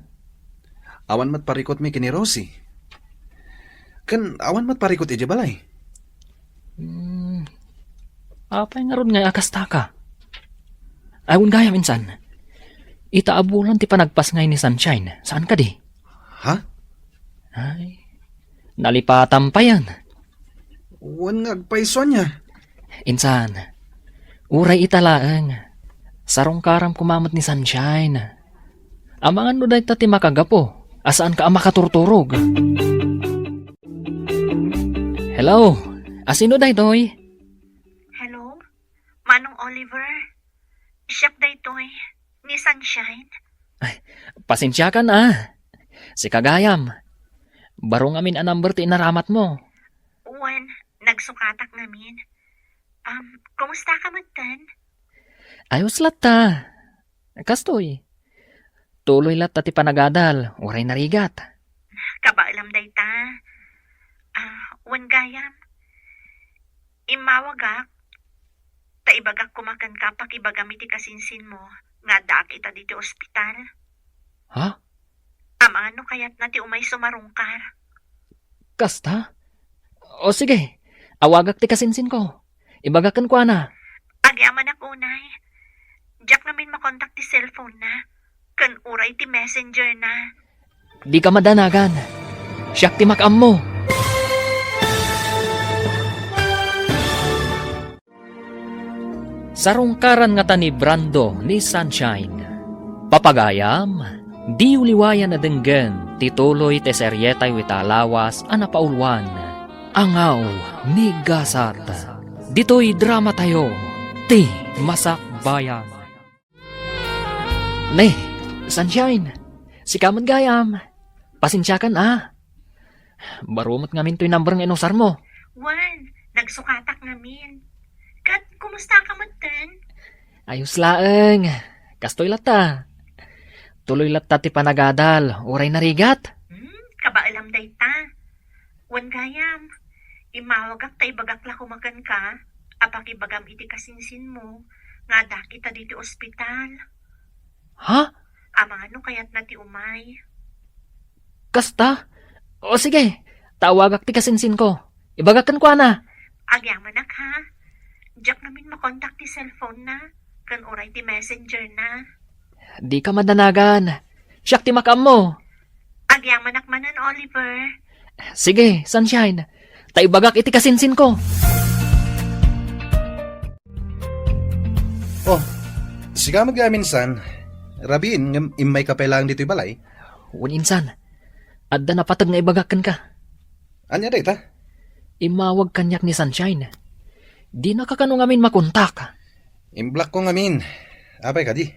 Awan mat parikot mi kini Rosie. Kan awan mat parikot iti balay. Apay nga ron nga akasta ka. Ayun gaya minsan. Itaabulan ti panagpas ngay ni Sunshine. Saan ka di? Ha? Ay, nalipatan pa yan. Wan nga agpaiso niya. Insan, uray italaang. Sarong karam kumamat ni Sunshine. Amangan no dahi ti makagapo. Asaan ka ang makaturturog? Hello? Asino dahi toy? Hello? Manong Oliver? Siyak day toy. Ni Sunshine? Pasensya ka na. Si Kagayam. Barong amin ang number ti inaramat mo. Uwan, nagsukatak namin. Kumusta ka magtan? Ayos lata. Kastoy. Tuloy lata ti panagadal. Uray narigat. Kabaalam day ta. Wan gayam. Imawagak. Taibagak kumakan ka pakibagami ti kasinsin mo. Nga daak ita dito ospital. Ha? Ano kayat na ti umay sumarungkar? Kasta? O sige. Awagak ti kasinsin ko. Ibagakan ko na. Agyaman ak unay. Diyak namin makontak ti cellphone na. Kan uray ti messenger na. Di ka madanagan. Siyak ti makam mo. Sarungkaran nga ta ni Brando ni Sunshine. Papagayam, di uliwayan na denggen, tituloy te seryetay witalawas anapaulwan. Angaw ni Gasat. Dito'y drama tayo, ti Masakbayan. Ne, Sunshine, si Kaman Gayam, pasensya kan Barumot ngamin to'y number ng inusar mo. Wan, nagsukatak namin. Kat, kumusta ka magtan? Ayos laeng. Kastoy lata. Tuloy lata ti panagadal. Uray narigat. Kabaalam day ta. Wan gayam. Imawagak ta ibagak la kumakan ka. Apak ibagam iti kasinsin mo. Nga da kita dito ospital. Ha? Ano kayat na ti umay? Kasta? O sige. Tawagak ti kasinsin ko. Ibagakan ko na. Agyaman nak ha. Diyak namin makontak ti cellphone na. Kan uray ti messenger na. Di ka madanagan. Siyak ti makam mo. Agyaman nak manan, Oliver. Sige, Sunshine. Taibagak iti kasinsin ko. Oh, siga magaminsan. Rabin, imay kapay lang dito'y balay. Uninsan. Adda na patag nga ibagakan ka. Anya day ta? Imawag kanyak ni Sunshine. Di nakakano ngamin makontak. Imblock ko ngamin. Apay ka di?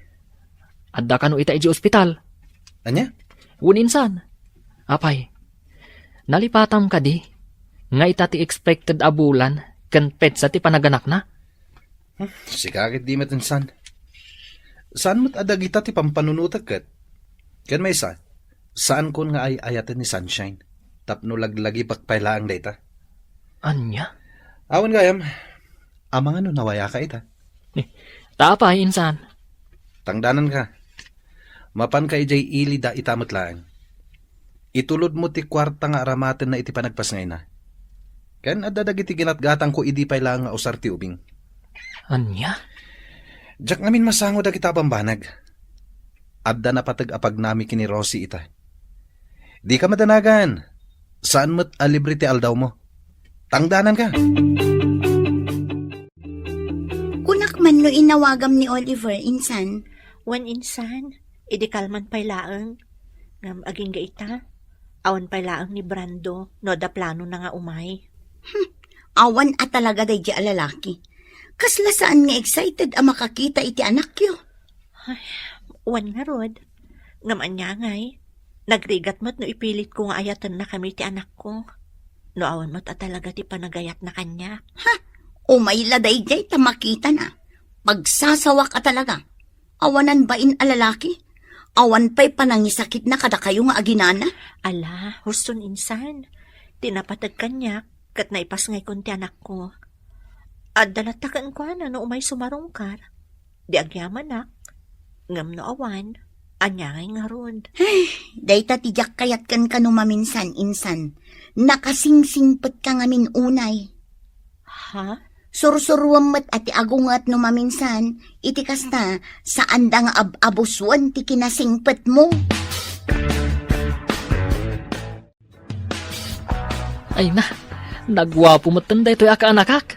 Adda kano ita iji ospital. Anya? Uninsan. Apay. Nalipatam ka di. Nga ita ti expected abulan. Kan pet sa ti panaganak na. Sikakit di matinsan. Saan mo't adag ita ti pampanunutag kat? Kan may isa. Saan kon nga ay ayatan ni Sunshine? Tapno laglagi pakpailaang data. Anya? Awan gayam. Amang ano nawaya ka ita? Tapay, insan. Tangdanan ka. Mapan ka ijay ili da itamot lang. Itulod mo ti kwarta nga aramaten na iti panagpasngay na. Ken adadag iti ginatgatang ko idi pay lang nga usar ti ubing. Anya? Diyak ngamin masango da kita pambanag. Adda na patag apag nami kini Rosie ita. Di ka madanagan. Saan mo't alibre ti aldaw mo? Tangdanan ka. Kunak man no inawagam ni Oliver, insan. Wan insan, idi kalman pay laeng. Ngam aging gaita. Awan pay laeng ni Brando, no da plano na nga umay. Awan at talaga day di alalaki. Kasla saan nga excited ang makakita iti anak yo. Wan nga rod. Ngam anya ngay. Nagrigat mo't no ipilit ko nga ayatan na kami ti anak ko. Noawan mo ta talaga ti panagayat na kanya. Umayla dayjay ta makita na. Pagsasawa ka talaga. Awanan bain alalaki? Awan pa'y panangisakit na kada kayo nga aginana? Ala, huston insan. Tinapatag kanya, kat naipas ngay konti anak ko. At dalatakan ko na no umay sumarungkar. Di agyaman nak. Ngam no awan, anya ngay nga ron. Dayta tijak kayat kan kanu maminsan insan. Nakasingsingpet ka ngamin unay. Ha? Sursuruam met ati agungat no maminsan. Iti kasta saan da nga abuswan ti kinasingpet mo. Ay na, nagwapo mo tanda ito aka anakak.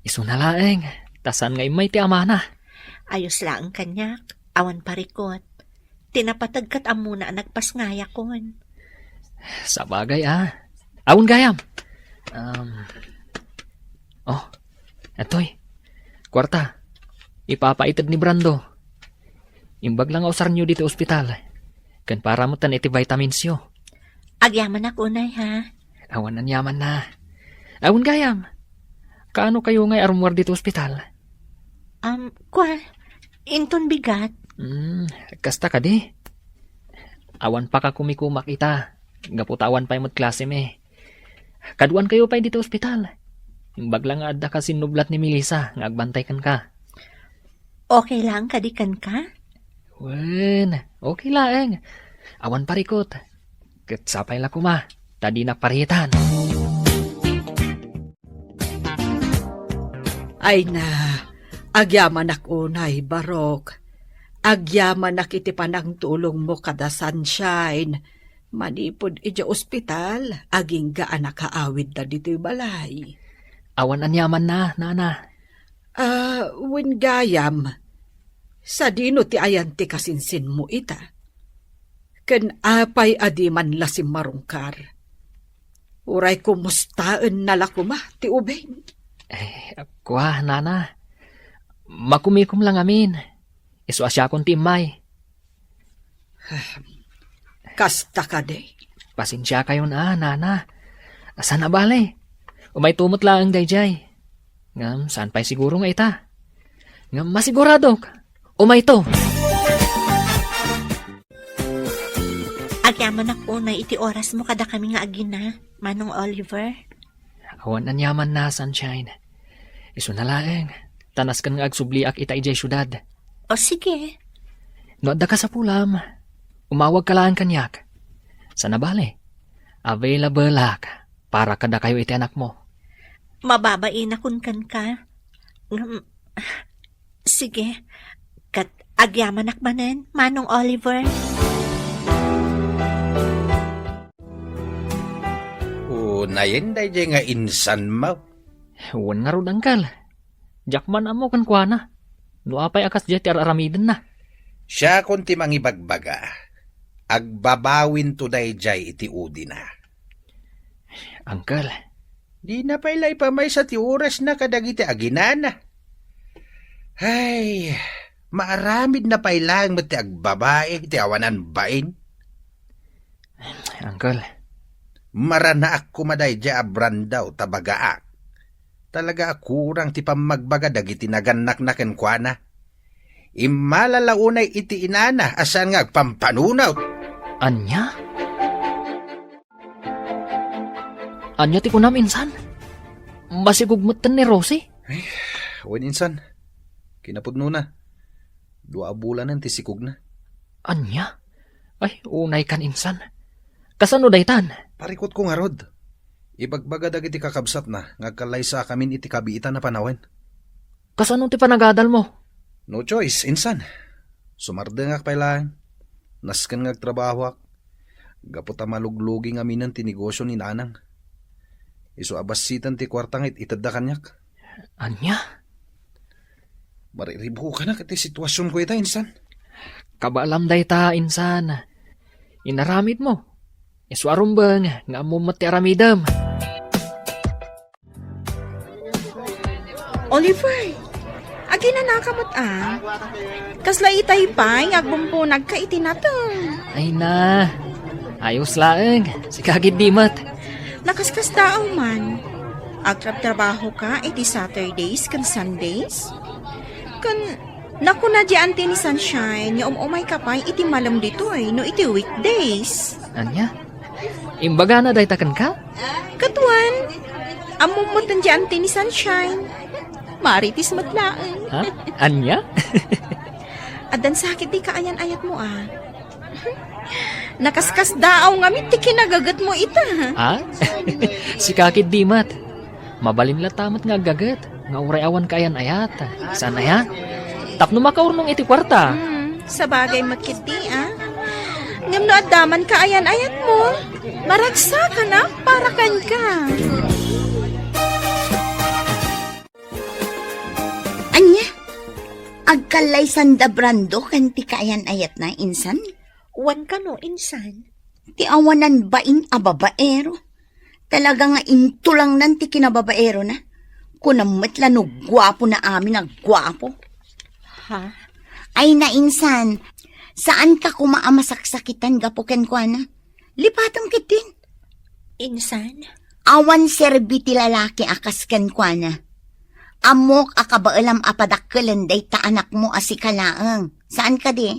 Iso na laeng, tasan ngay may ti amana. Ayos lang kanya, awan parikot. Tinapatagkat amuna nagpasngaya kon. Sa bagay Awon gayam. Etoy. Kwarta. Ipapaitad ni Brando. Imbag lang ausar nyo dito ospital. Kan para mo tan iti vitamins yo. Agyaman ako unay ha. Awan nan yaman na. Awon gayam. Kaano kayo ngay arumwar dito ospital? Inton bigat. Kasta ka di. Awan pa ka kumikumak ita. Gaputawan pa yung klase me. Kaduan kayo pa dito ospital. Imbag lang adda ka sinublat ni Melissa. Ngagbantay kan ka. Okay lang kadikan ka? Wen, okay lang. Awan parikot. Katsapay la kuma. Tadi na paritan. Ay na, agyaman ak unay, Barok. Agyaman ak iti panang tulong mo kada sunshine. Manipod iti ospital, aging gaan nakaawid na dito'y balay. Awan anyaman na, nana. Wen gayam, sa dino ti ayan ti kasinsin mo ita. Ken apay adiman lasim marungkar. Uray kumustaan nalakuma ti ubeng. Kwa, nana. Makumikom lang amin. Iso asya kong timay. Kasta ka de. Pasensya kayo na, nana. Asa na bale? Umay tumot lang ang dayjay. Ngam, saan pa'y siguro nga ita? Ngam, masigurado. Umay to. Agyaman ako na iti oras mo kada kami nga agina, Manong Oliver. Awan anyaman na, sunshine. Iso na laeng. Tanas kan nga agsubliak ita ijay syudad. O sige. No adda ka sa pulam. Umawag ka lang kanyak. Sana bale? Available lak para kada kayo iti anak mo. Mababain akon kan ka. Sige. Kat agyaman akmanen, Manong Oliver. Nayen dayjay nga insan mo. Huwan nga ron angkal. Jakman amo kan kuana. No apay akas jay ti aramiden na. Siya konti mangibagbaga. Agbabawin to dayjay iti udi na. Angkal. Di na pailay pa may sa ti oras na kadagiti aginana. Ay, maaramid na pailang mati agbabae ti awanan bain. Angkal. Maranaak kumaday di abran daw tabagaak. Talaga akurang ti pamagbaga dagiti naganak na kenkwana. Imalalaunay iti inana asan nga agpampanunaw. Anya? Anya ti kunam insan? Masigugmutan ni Rosie? Wen insan, kinapudno na. 2 bulanan ti sikog na. Anya? Ay, unay kan insan. Kasano daytan? Parikot ko nga rod. Ibagbaga dagiti kakabsat na, ngagkalaysa kamin iti kabiitan na panawen. Kasano ti panagadal mo? No choice, insan. Sumardengak pa lang. Nasken ngagtrabaho ak. Gapot maluglugi nga minan ti negosyo ni nanang. Iso abasitan ti kwartangit itadda kanyak. Anya? Mariribo ka na kati sitwasyon ko ita, insan. Kabalam dayta, insan. Inaramid mo. Iswarum bang nga mumat ti aramidam. Oliver, agi na nakamot Kasla itay pa, agbumpunag ka iti nato. Ay na. Ayos laeng. Si kagid dimat. Nakaskas daaw man. Agtrab-trabaho ka iti Saturdays kan Sundays? Kan naku na di ante ni Sunshine, nga umay ka pa iti malam ditoy no iti weekdays. Anya? Imbaga na daytakan ka? Katuan, amumutan di ante ni Sunshine. Maritis matlaan. Ha? Anya? Adan sakit di kaayan-ayat mo ah. Nakaskas daaw nga ti kinagagat mo ita. Ha? Si kakid dimat. Mabalin la tamat nga gagat. Nga uray awan kayan ayat. Sana ya? Tapno makaurnong iti kwarta. Sa bagay makiti ah. Ngam no adaman kaayan-ayat mo. Maragsa ka na para kan ka. Anya? Agkalay sanda brando kan ti kaayan ayat na insan? Wan ka no, insan. Ti awanan baing a babaero. Talaga nga intulang nan ti kinababaero na. Kunamat la no gwapo na amin ang gwapo. Ha? Ay na insan, saan ka kumaamasak-sakitan gapuken ko na? Lipatang kitin. Insan? Awan serbi ti lalaki akasken ko na. Amok akabaalam apadakkelan day ta anak mo asikalaang. Saan ka di?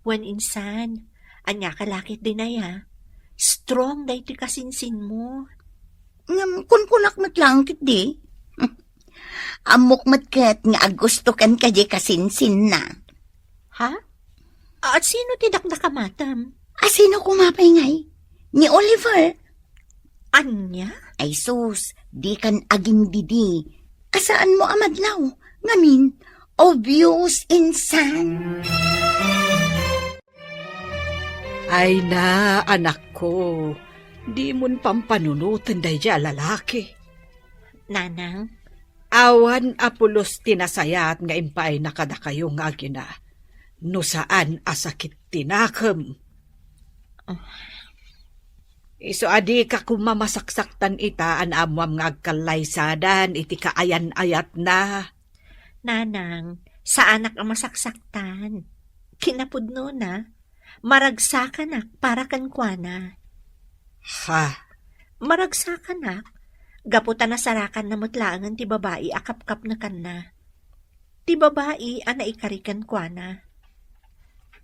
Wan insan. Anya ka lakit din ay ha. Strong day ti kasinsin mo. Kunkunak matlangkit di. Amok matkat nga agusto kan ka di kasinsin na. Ha? At sino tidak nakamatam? Asino kumapay ngay? Ni Oliver. Anya? Ay sus, di kan aging didi. Asaan mo amadlaw? Ngamin, obvious insan. Ay na, anak ko. Di mon pampanunutan day dya lalaki. Nanang? Awan apulos tinasayat nga impay nakada kayo nga gina. No saan asakit tinakam. Iso adi ka kumamasaksakan ita an amwam nga agkalaysadan iti kaayan-ayat na. Nanang, sa anak ang masaksaktan. Kinapudno na. Maragsakan para kan kuana. Ha? Maragsakan gaputan na sarakan na mutlaangan ti babae akap-kap na kanna. Ti babae ana ikarikan kuana.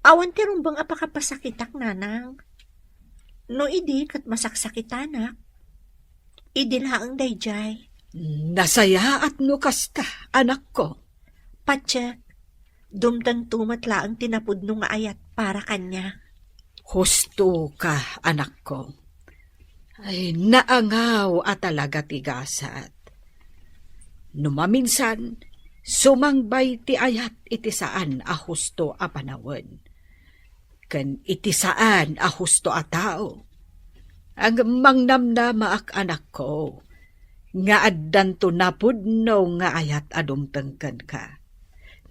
Awan ti rumbang apakapasakitak nanang. No idi kat masaksakitanak. Idi laang dayjay. Nasaya at no kasta, anak ko. Patsyak, dumtan tumatlaang tinapudno nga ayat para kanya. Husto ka, anak ko. Ay, naangaw at talaga tigasat. Numaminsan, sumangbay ti ayat iti saan a husto a panawan. Kan iti saan a husto a tao. Ang mangnamnama ak anak ko, nga addan to napudno nga ayat adumtengken ka.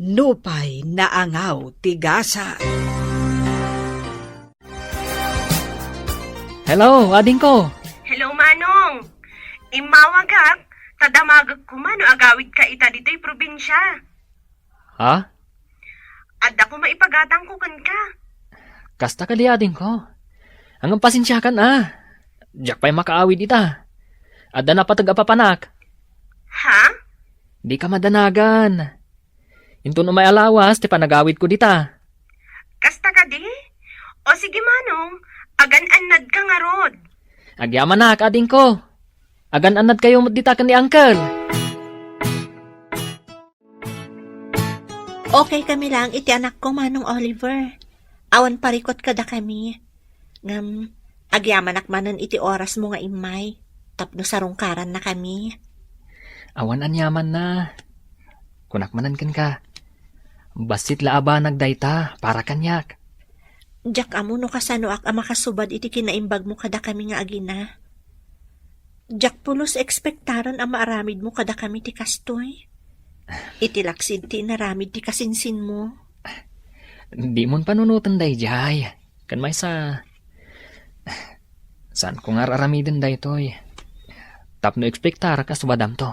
Nupay naangaw tigasa. Hello, ading ko. Hello, Manong. Imawagak, tadamagag ko man o agawid ka ita dito'y probinsya. Ha? At ako maipagatang ko kan ka. Kasta ka di ading ko. Ang pasensyakan Diyak pa'y makaawid ita. Adda na patag-apapanak. Ha? Di ka madanagan. Into no may alawas, ti panagawid ko dita. Kasta ka di? O sige, Manong, agan-anad ka nga rod. Agyaman na, ading ko. Agan-anad kayo dita kan ni Uncle. Okay kami lang iti anak ko, Manong Oliver. Awan parikot kada kami. Ngam, agyamanak manan iti oras mo nga imay. Tapno sarungkaran na kami. Awan anyaman na. Kunak manan kan ka. Basit laaba nagdayta para kanyak. Diyak amo no kasano ak makasubad iti kinaimbag mo kada kami nga agina. Diyak pulos ekspektaran ang maaramid mo kada kami ti kastoy. Iti laksid ti naramid ti kasinsin mo. Di mon panunutan dayjay. Kan may sa... Saan ko nga raramidin daytoy? Tapno ekspektar ka subadam to.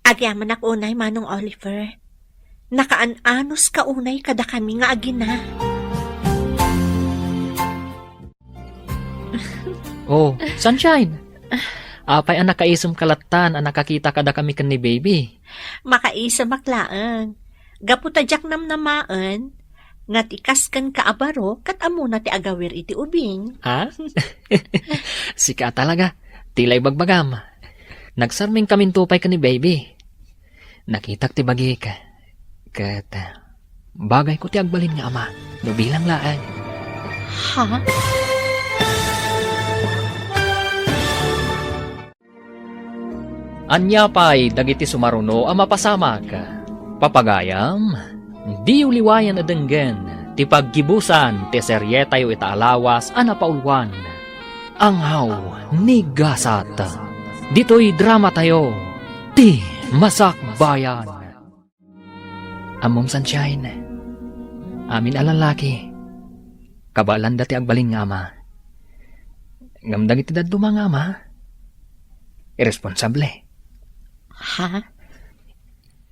Agyaman ak unay, Manong Oliver. Nakaanos ka unay kada kami nga agina. Oh, Sunshine. Apay ang nakaisom kalatan ang nakakita kada kami kan ni baby. Makaisa maklaang. Gaputadyak namnamaan, nga tikas kan kaabaro, kat amo na ti agawir iti ubing. Ha? Sika talaga. Tilay bagbagam. Nagsarming kaming tupay ka ni baby. Nakitak ti bagi ka. Kat, bagay ko ti agbalin nga ama. No bilang laan. Ha? Anya pa'y dagiti sumaruno ang mapasamak. Papagayam, di uliwayan na denggen, ti paggibusan, ti serye tayo itaalawas, anapaulwan. Anghaw ni Gasat. Dito'y drama tayo, ti Masakbayan. Amom sunshine, amin alalaki, kabalan dati agbaling nga ama. Ngamdang iti daduma nga ama, irresponsable. Ha?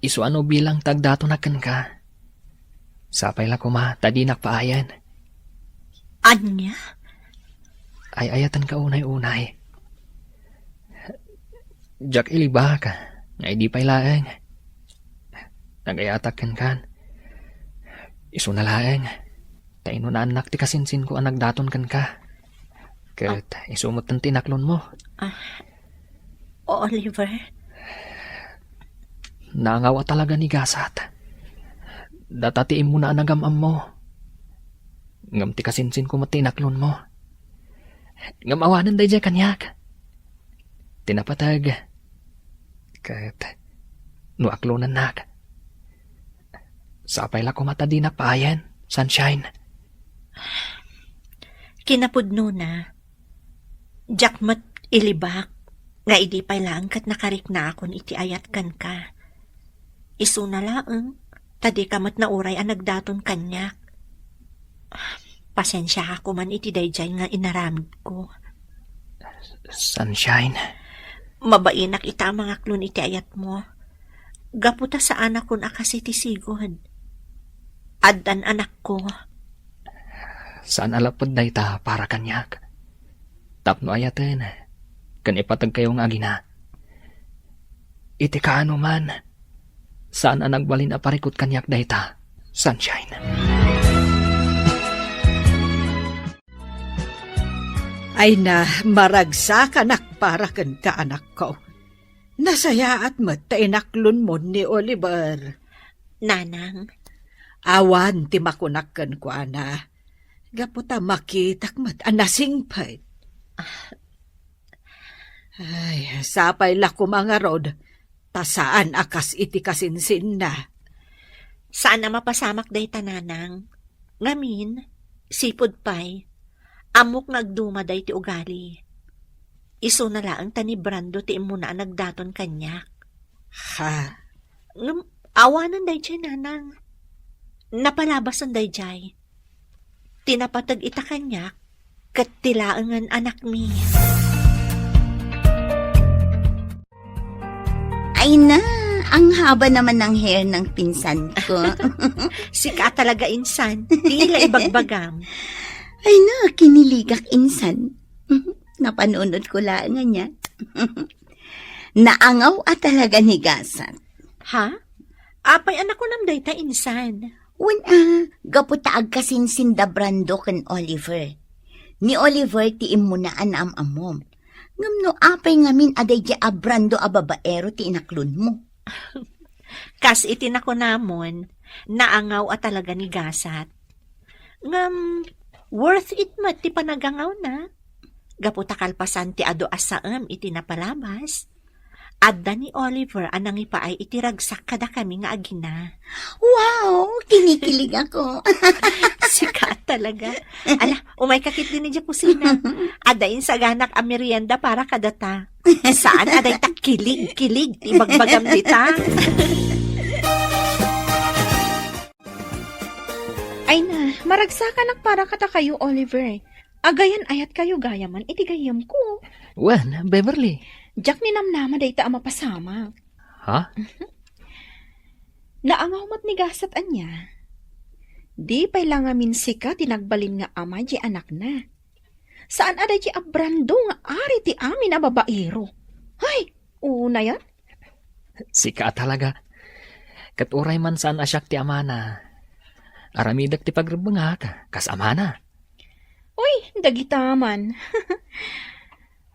Isu ano bilang tagdato na ka. Sapay la kuma, tadi nakpaayan. Anya? Ay ayatan ka unay-unay. Jack iliba ka, nga di pa'y laeng. Nagayatak kan. Isu na laeng. Taino na anak ti kasinsin ko ang nagdaton ka. Kat isumot ng tinaklon mo. Oliver? Nangawa talaga ni Gasat. Datatiin mo na anagamam mo. Ngam ti kasinsin ko matinaklon mo. Ngam awanan day dyan kanyak. Tinapatag. Kat nuaklonan nak. Sapay la kumata di nakpaayan. Sunshine. Kinapudno na. Jakmat ilibak. Nga idi pa'y lang kat nakarik na akon iti ayat kan ka. Isu na laeng, tadi kamat na uray ang nagdaton kanyak. Pasensya ako man iti dayjay nga inaramid ko. Sunshine. Mabainak ita ang mga klon iti ayat mo. Gaputa sa anak kon akasi ti sigod. Addan anak ko. Saan alapod na ita para kanyak? Tapno ayaten. Kan ipatag kayo nga agina. Iti kaano man. Saan ang nagbalin a parikot kanyak dayta? Sunshine. Ay na, maragsa kanak para kan ka anak ko. Nasaya at matinaklon mo ni Oliver. Nanang, Awan ti makunak kan ko ana. Gaputa makitak mat anasingpay. Ay, sapay la ko mga rod. Tasaan akas iti kasinsin na. saan na mapasamak day tananang? Ngamin, sipod pay. Amok nagduma day ti ugali. Iso na laang tani Brando ti imo na nagdaton kanyak. Ha? Awanan day jay nanang. Napalabasan day jay. Tinapatag ita kanyak, kat tilaangan anak mi. Ay na, ang haba naman ng hair ng pinsan ko. Sika talaga insan, tila ibagbagam. Ay na, kiniligak insan. Napanunod ko lang niya. Naangaw at talaga ni Gasat. Ha? Apay anak ko nam day ta insan. Una, gaputaag kasinsinda Brando kan Oliver. Ni Oliver ti imunaan am amom. Ngamno apay ngamin aday di Brando a babaero ti inaklon mo. Kas itinako namon, naangaw at talaga ni Gasat. Ngam, worth it mat ti panagangaw na. Gaputa kalpasan ti ado asaam iti napalabas. Adda ni Oliver anang ipaay itiragsak kada kami nga agina. Wow, kinikilig ako. Sikat talaga. Ala, umay kakit din niya kusina. Adain sa ganak a merienda para kadata. Saan aday ta kilig, ibagbagam dita. Ay na, maragsakan para kata kayo, Oliver. Agayan ayat kayo gayaman, iti gayam ko. Wan, Beverly. Jack ni namnama day ta mapasama. Ha? Naangaw mat ni Gasat anya. Di pay lang amin sika tinagbalin nga ama di anak na. Saan aday ti abrando nga ari ti amin na babaero? Hay, una yan? Sika talaga. Kat uray man saan asyak ti amana. Aramidak ti pagrubangak, kas amana. Uy, dagitaman.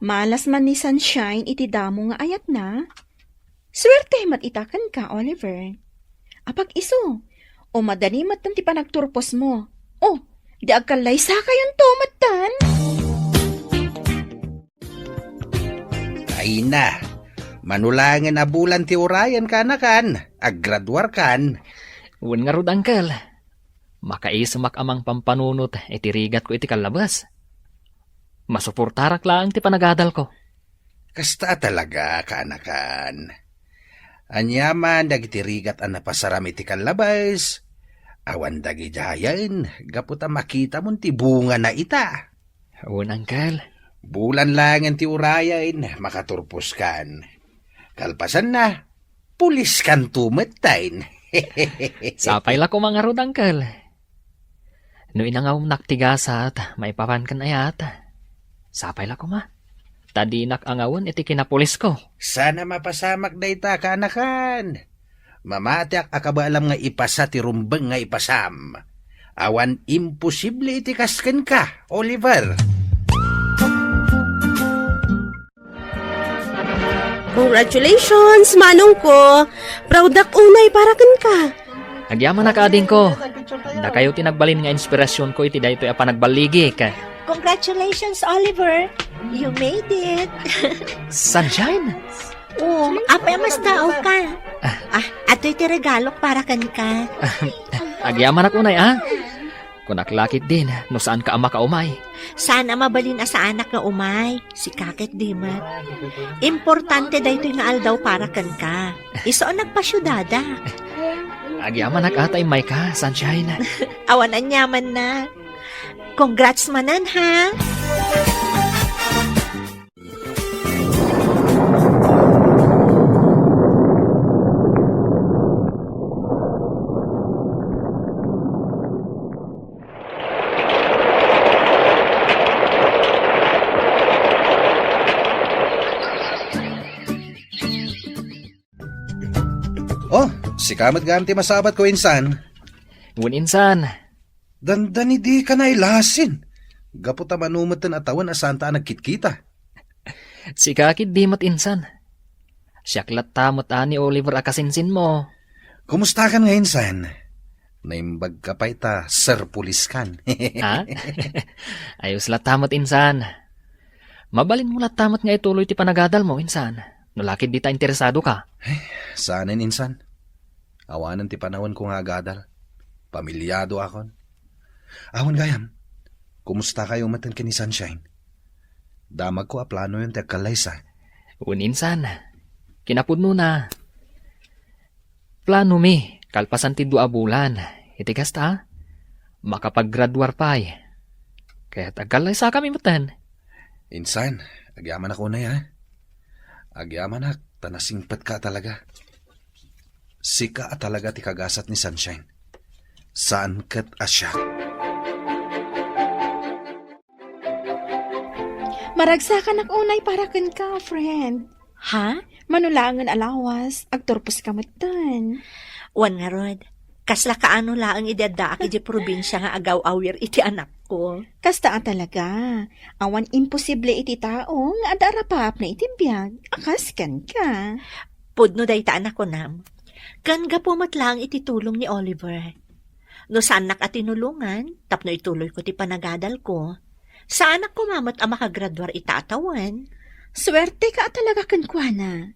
Malas man ni Sunshine iti damo nga ayat na. Swerte matitakan ka, Oliver. Apag iso, o madali matan ti panagturpos mo. O, di agkalay sa kayon to, matan. Ay na, manulangan na bulan ti urayan ka na kan, aggraduar kan. Wan nga rod, Uncle. Makaisumak amang pampanunot, itirigat ko iti kalabas. Masuportarak lang ti panagadal ko. Kasta talaga, kaanakan. Anyaman, dagitirigat ang napasaram iti kalabas. Awan dagi jayan, gaputa makita mo ti bunga na ita. Wan, Uncle. Bulan lang ang ti urayan, makaturpos kan. Kalpasan na, pulis kan tumetain. Sapay la ko mga rod, Uncle. No inangaw naktigasat, may papan kan ayat. Sapay la ko ma. Tadinak angawon iti kinapulis ko. Sana mapasamak dayta kaanakan. Mamatiak akabaalam nga ipasa ti rumbeng nga ipasam. Awan imposible iti kasken ka, Oliver. Congratulations, manong ko. Proudak unay para kan ka. Agyaman na kaading ko. Da kayo tinagbalin nga inspirasyon ko iti daytoy a panagbaligi ka. Congratulations, Oliver. You made it. Sunshine? Oh, apay mas tao ka. Ato'y ti regalo para kan ka. Agyaman ako unay Kunaklakit din, no saan ka ama ka umay. Sana mabalin sa anak nga umay. Si kakit di man. Importante daytoy nga aldaw para kan ka. Iso ang nagpasyudada. Agyaman atay may ka, Sunshine. Awan ang yaman na. Congrats manan, ha? Oh, si kamat ganti masabat ko insan. Ngun insan. Dandani di ka na ilasin. Gaputa manumatan atawan asanta nagkitkita. Si kakid di mat insan. Siyaklat tamot ani Oliver akasinsin mo. Kumusta kan nga insan? Naimbag ka pa ita, Sir Pulis kan. Ha? Ayos latamot insan. Mabalin mo latamot nga ituloy ti panagadal mo insan. Nulakid di ta interesado ka. Saanin insan? Awanan ti panahon ko nga agadal. Pamilyado akon. Awan gayam, kumusta kayo matan ka ni Sunshine? Damag ko a plano yung ti kalaysa. Uninsan, kinapudno na. Plano mi, kalpasan ti 2 bulan. Itigas ta, makapag-graduar pa eh. Kaya tagalaysa kami matan. Insan, agyaman ako na ya. Agyaman ak, tanasingpat ka talaga. Sika talaga ti kagasat ni Sunshine. Saan kat asya? Maragsakan ak unay para kan ka, friend. Ha? Manulangan alawas, agturpos ka matan. Wan nga rod. Kasla kaano laang idadaak iti probinsya nga agaw-awir iti anak ko. Kasta talaga. Awan imposible iti tao nga adarapap na iti biyag. Akaskan ka. Pudno day ta anak ko nam. Kan gapumat lang iti tulong ni Oliver. No saan nak at tinulungan, tapno ituloy ko ti panagadal ko. Sa anak ko mamat ang makagraduar itatawan. Swerte ka talaga kankwana.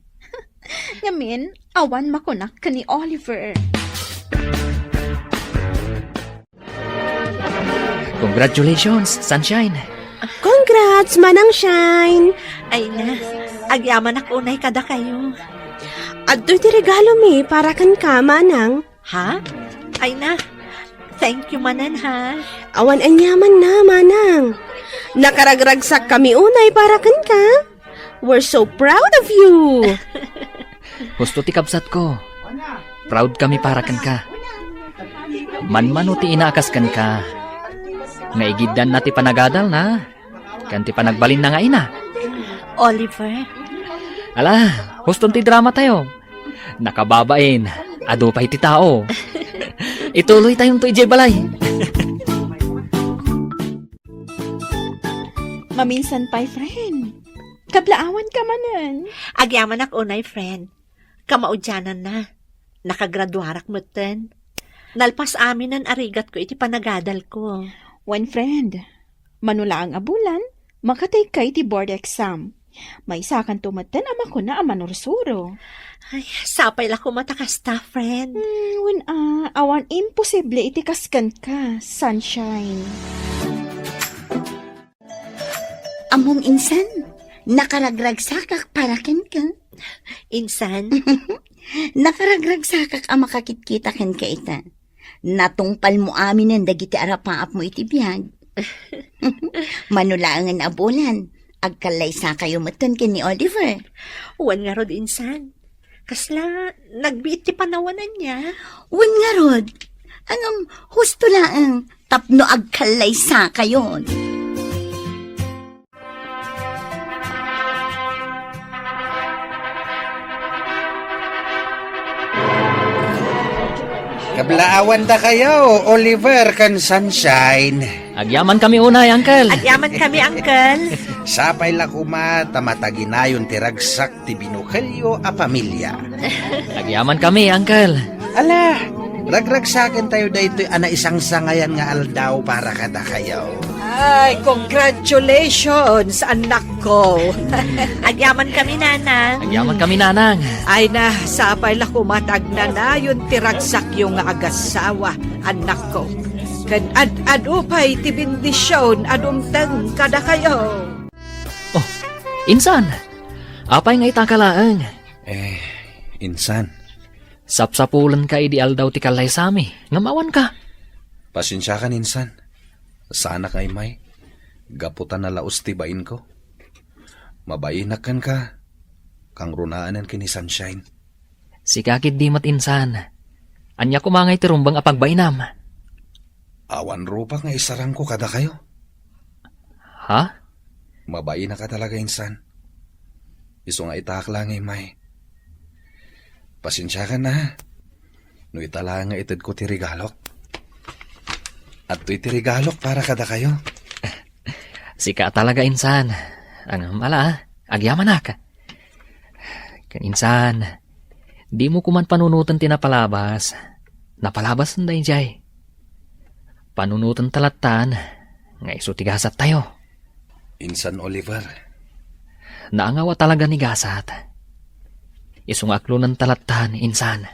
Ngamin, awan makunak ka ni Oliver. Congratulations, Sunshine. Congrats, Manang Shine. Ay na, agyaman ako unay kada kayo. Adto ti regalo mi para kan ka, Manang. Ha? Ay na, thank you manan ha. Awan anyaman na, Manang. Nakaragragsak kami unay para kan ka. We're so proud of you. Gusto ti kabsat ko. Proud kami para kan ka. Manmano ti inaakas kan ka. Nga igiddan na ti panagadal na. Kanti pa nagbalin na nga ina. Oliver, Ala, huston ti drama tayo. Nakababain, ado pa iti tao. Ituloy tayong to ijay balay. Maminsan pa'y friend. Kablaawan ka manan. agyaman ak unay friend. Kamaudyanan na. Nakagraduarak mo ten. Nalpas amin ang arigat ko iti panagadal ko. One friend. Manula ang abulan, makatay ka iti board exam. May sakan tumatan ama ko na amanursuro. Ay, sapay la ko matakasta, friend. Awan imposible iti kaskan ka, sunshine. Amom insan, nakaragragsakak para ken ka. Insan, Nakaragragsakak ang makakit-kita ken ka ita. Natungpal mo amin ang dagiti arapaap mo iti biyag. Manulaangan abulan, agkalay sa kayo matan ken ni Oliver. uwan nga rod insan. Kasla, nagbiit ti panawanan niya. Wan nga rod, angam husto laang tapno agkalay sa kayon. Kablaawan da kayo, Oliver kan Sunshine. Agyaman kami unay, Uncle. Agyaman kami, Uncle. Sapay la kuma tamataginayon ti ragsak ti binukelyo a pamilya. Agyaman kami, Uncle. Ala, ragragsakin tayo daytoy ana isang sangayan nga aldaw para kada kayo. Ay, congratulations, anak ko. Agyaman kami, nanang. Agyaman kami, nanang. Ay na, sapay la kumatag na yun tiragsak yung agasawa, anak ko. Kan ad-adupay ti bendisyon adumteng kada kayo. Oh, insan. Apay nga itakalaang. Insan, Sapsapulan ka idi aldaw ti kalay sami. Ngamawan ka. pasensya kan insan. Sana kay may, gaputan na laos ti bain ko. Mabainakan ka, kang runaanan kini Sunshine. Si kakit di mat insan. Anya kumangay ti rumbang apagbainam. Awan rupa nga isarang ko kada kayo. Ha? Mabain na ka talaga insan. Iso nga itak lang may. Pasensya ka na. No itala nga itid ko ti regalok. At iti regalok para kada kayo. Sika talaga insan. Ang mala, agyaman na ka. Kan insan, di mo kuman panunutan tinapalabas. Napalabas na jay. Panunutan talatan, nga iso tigasat tayo. Insan Oliver, Naangawa talaga ni gasat. Isong aklunan talatan, insan.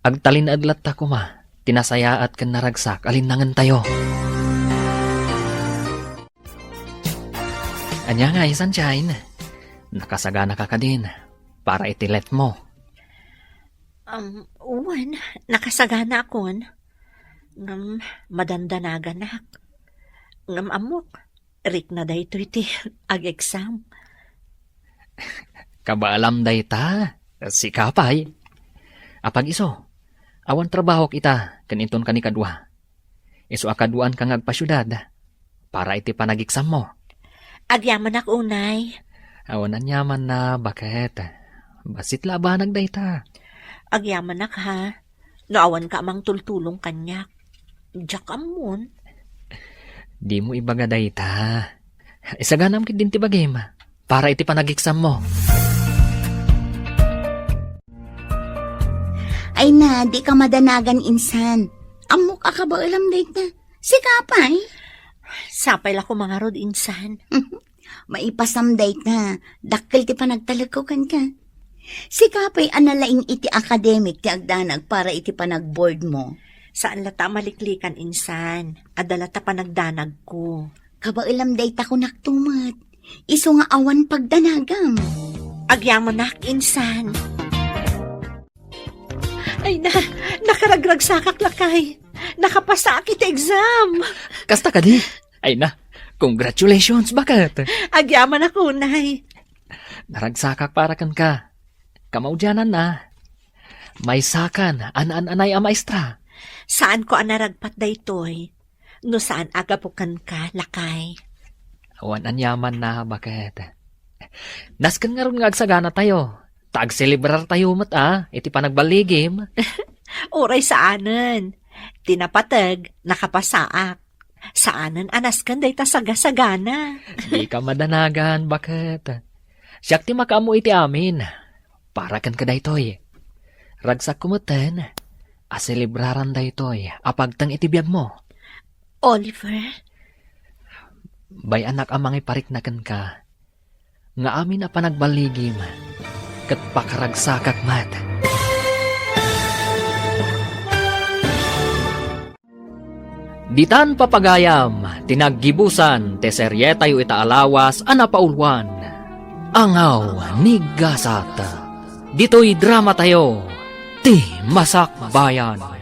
Agtalin adlat ta kuma. Tinasaya at kan naragsak, alinangan tayo. Anya nga, Sunshine. Nakasagana ka ka din para itilet mo. Uwan, nakasagana akon. Ngam, madandanagan ak. Ngam amok, rik na dayto iti ag-exam. Kabaalam day ta, si kapay. Apag iso, awan trabaho kita, kaninton kanikadwa. Iso akaduan kang agpasyudad, para iti panag-exam mo. Agyaman ak unay. Awan anyaman na, bakit? Basit labanag day ta. Agyaman ak ha. Naawan ka amang tultulong kanyak. Diyak amon. Di mo ibaga day ta. Isaganam kit din ti bagim, para iti panag-exam mo. Ay na, di ka madanagan insan. Amok akaba alam dayta. Si kapay. Sapay la ko mga rod insan. Maipasam dayta. Dakkel ti panagtalagkukan ka. Si kapay analaing iti academic ti agdanag para iti panagboard mo. Saan lata maliklikan insan? Adalata panagdanag ko. Kabailam dayta ko naktumat. Iso nga awan pagdanagam. Agyaman nak insan. Ay na, nakaragragsakak lakay. Nakapasakit exam. Kasta ka di? Ay na, congratulations, bakit? Agyaman ako, nay. Naragsakak para kan ka. Kamaudyanan na. May sakan, anay a maestra. Saan ko anaragpat daytoy? No saan agapukan ka, lakay? Awan anyaman na bakit. Naskan nga ron nga agsagana tayo. Taag-celebrar tayo iti panagbaligim. Uray saanan. Tinapatag, nakapasaak. Saanan anaskan day ta sagasagana. Di ka madanagan, bakit? Siyak ti makaamu iti amin. Para kan ka daytoy. Ragsak kumuten. Aselebraran daytoy. Apagtang iti biyag mo. Oliver, Bay anak amang ipariknakan ka. Nga amin na panagbaligim. Kat pakaragsakak mat. Ditan papagayam, tinaggibusan, te serye tayo itaalawas, anapaulwan. Angaw ni Gasat. Dito'y drama tayo, ti Masakbayan.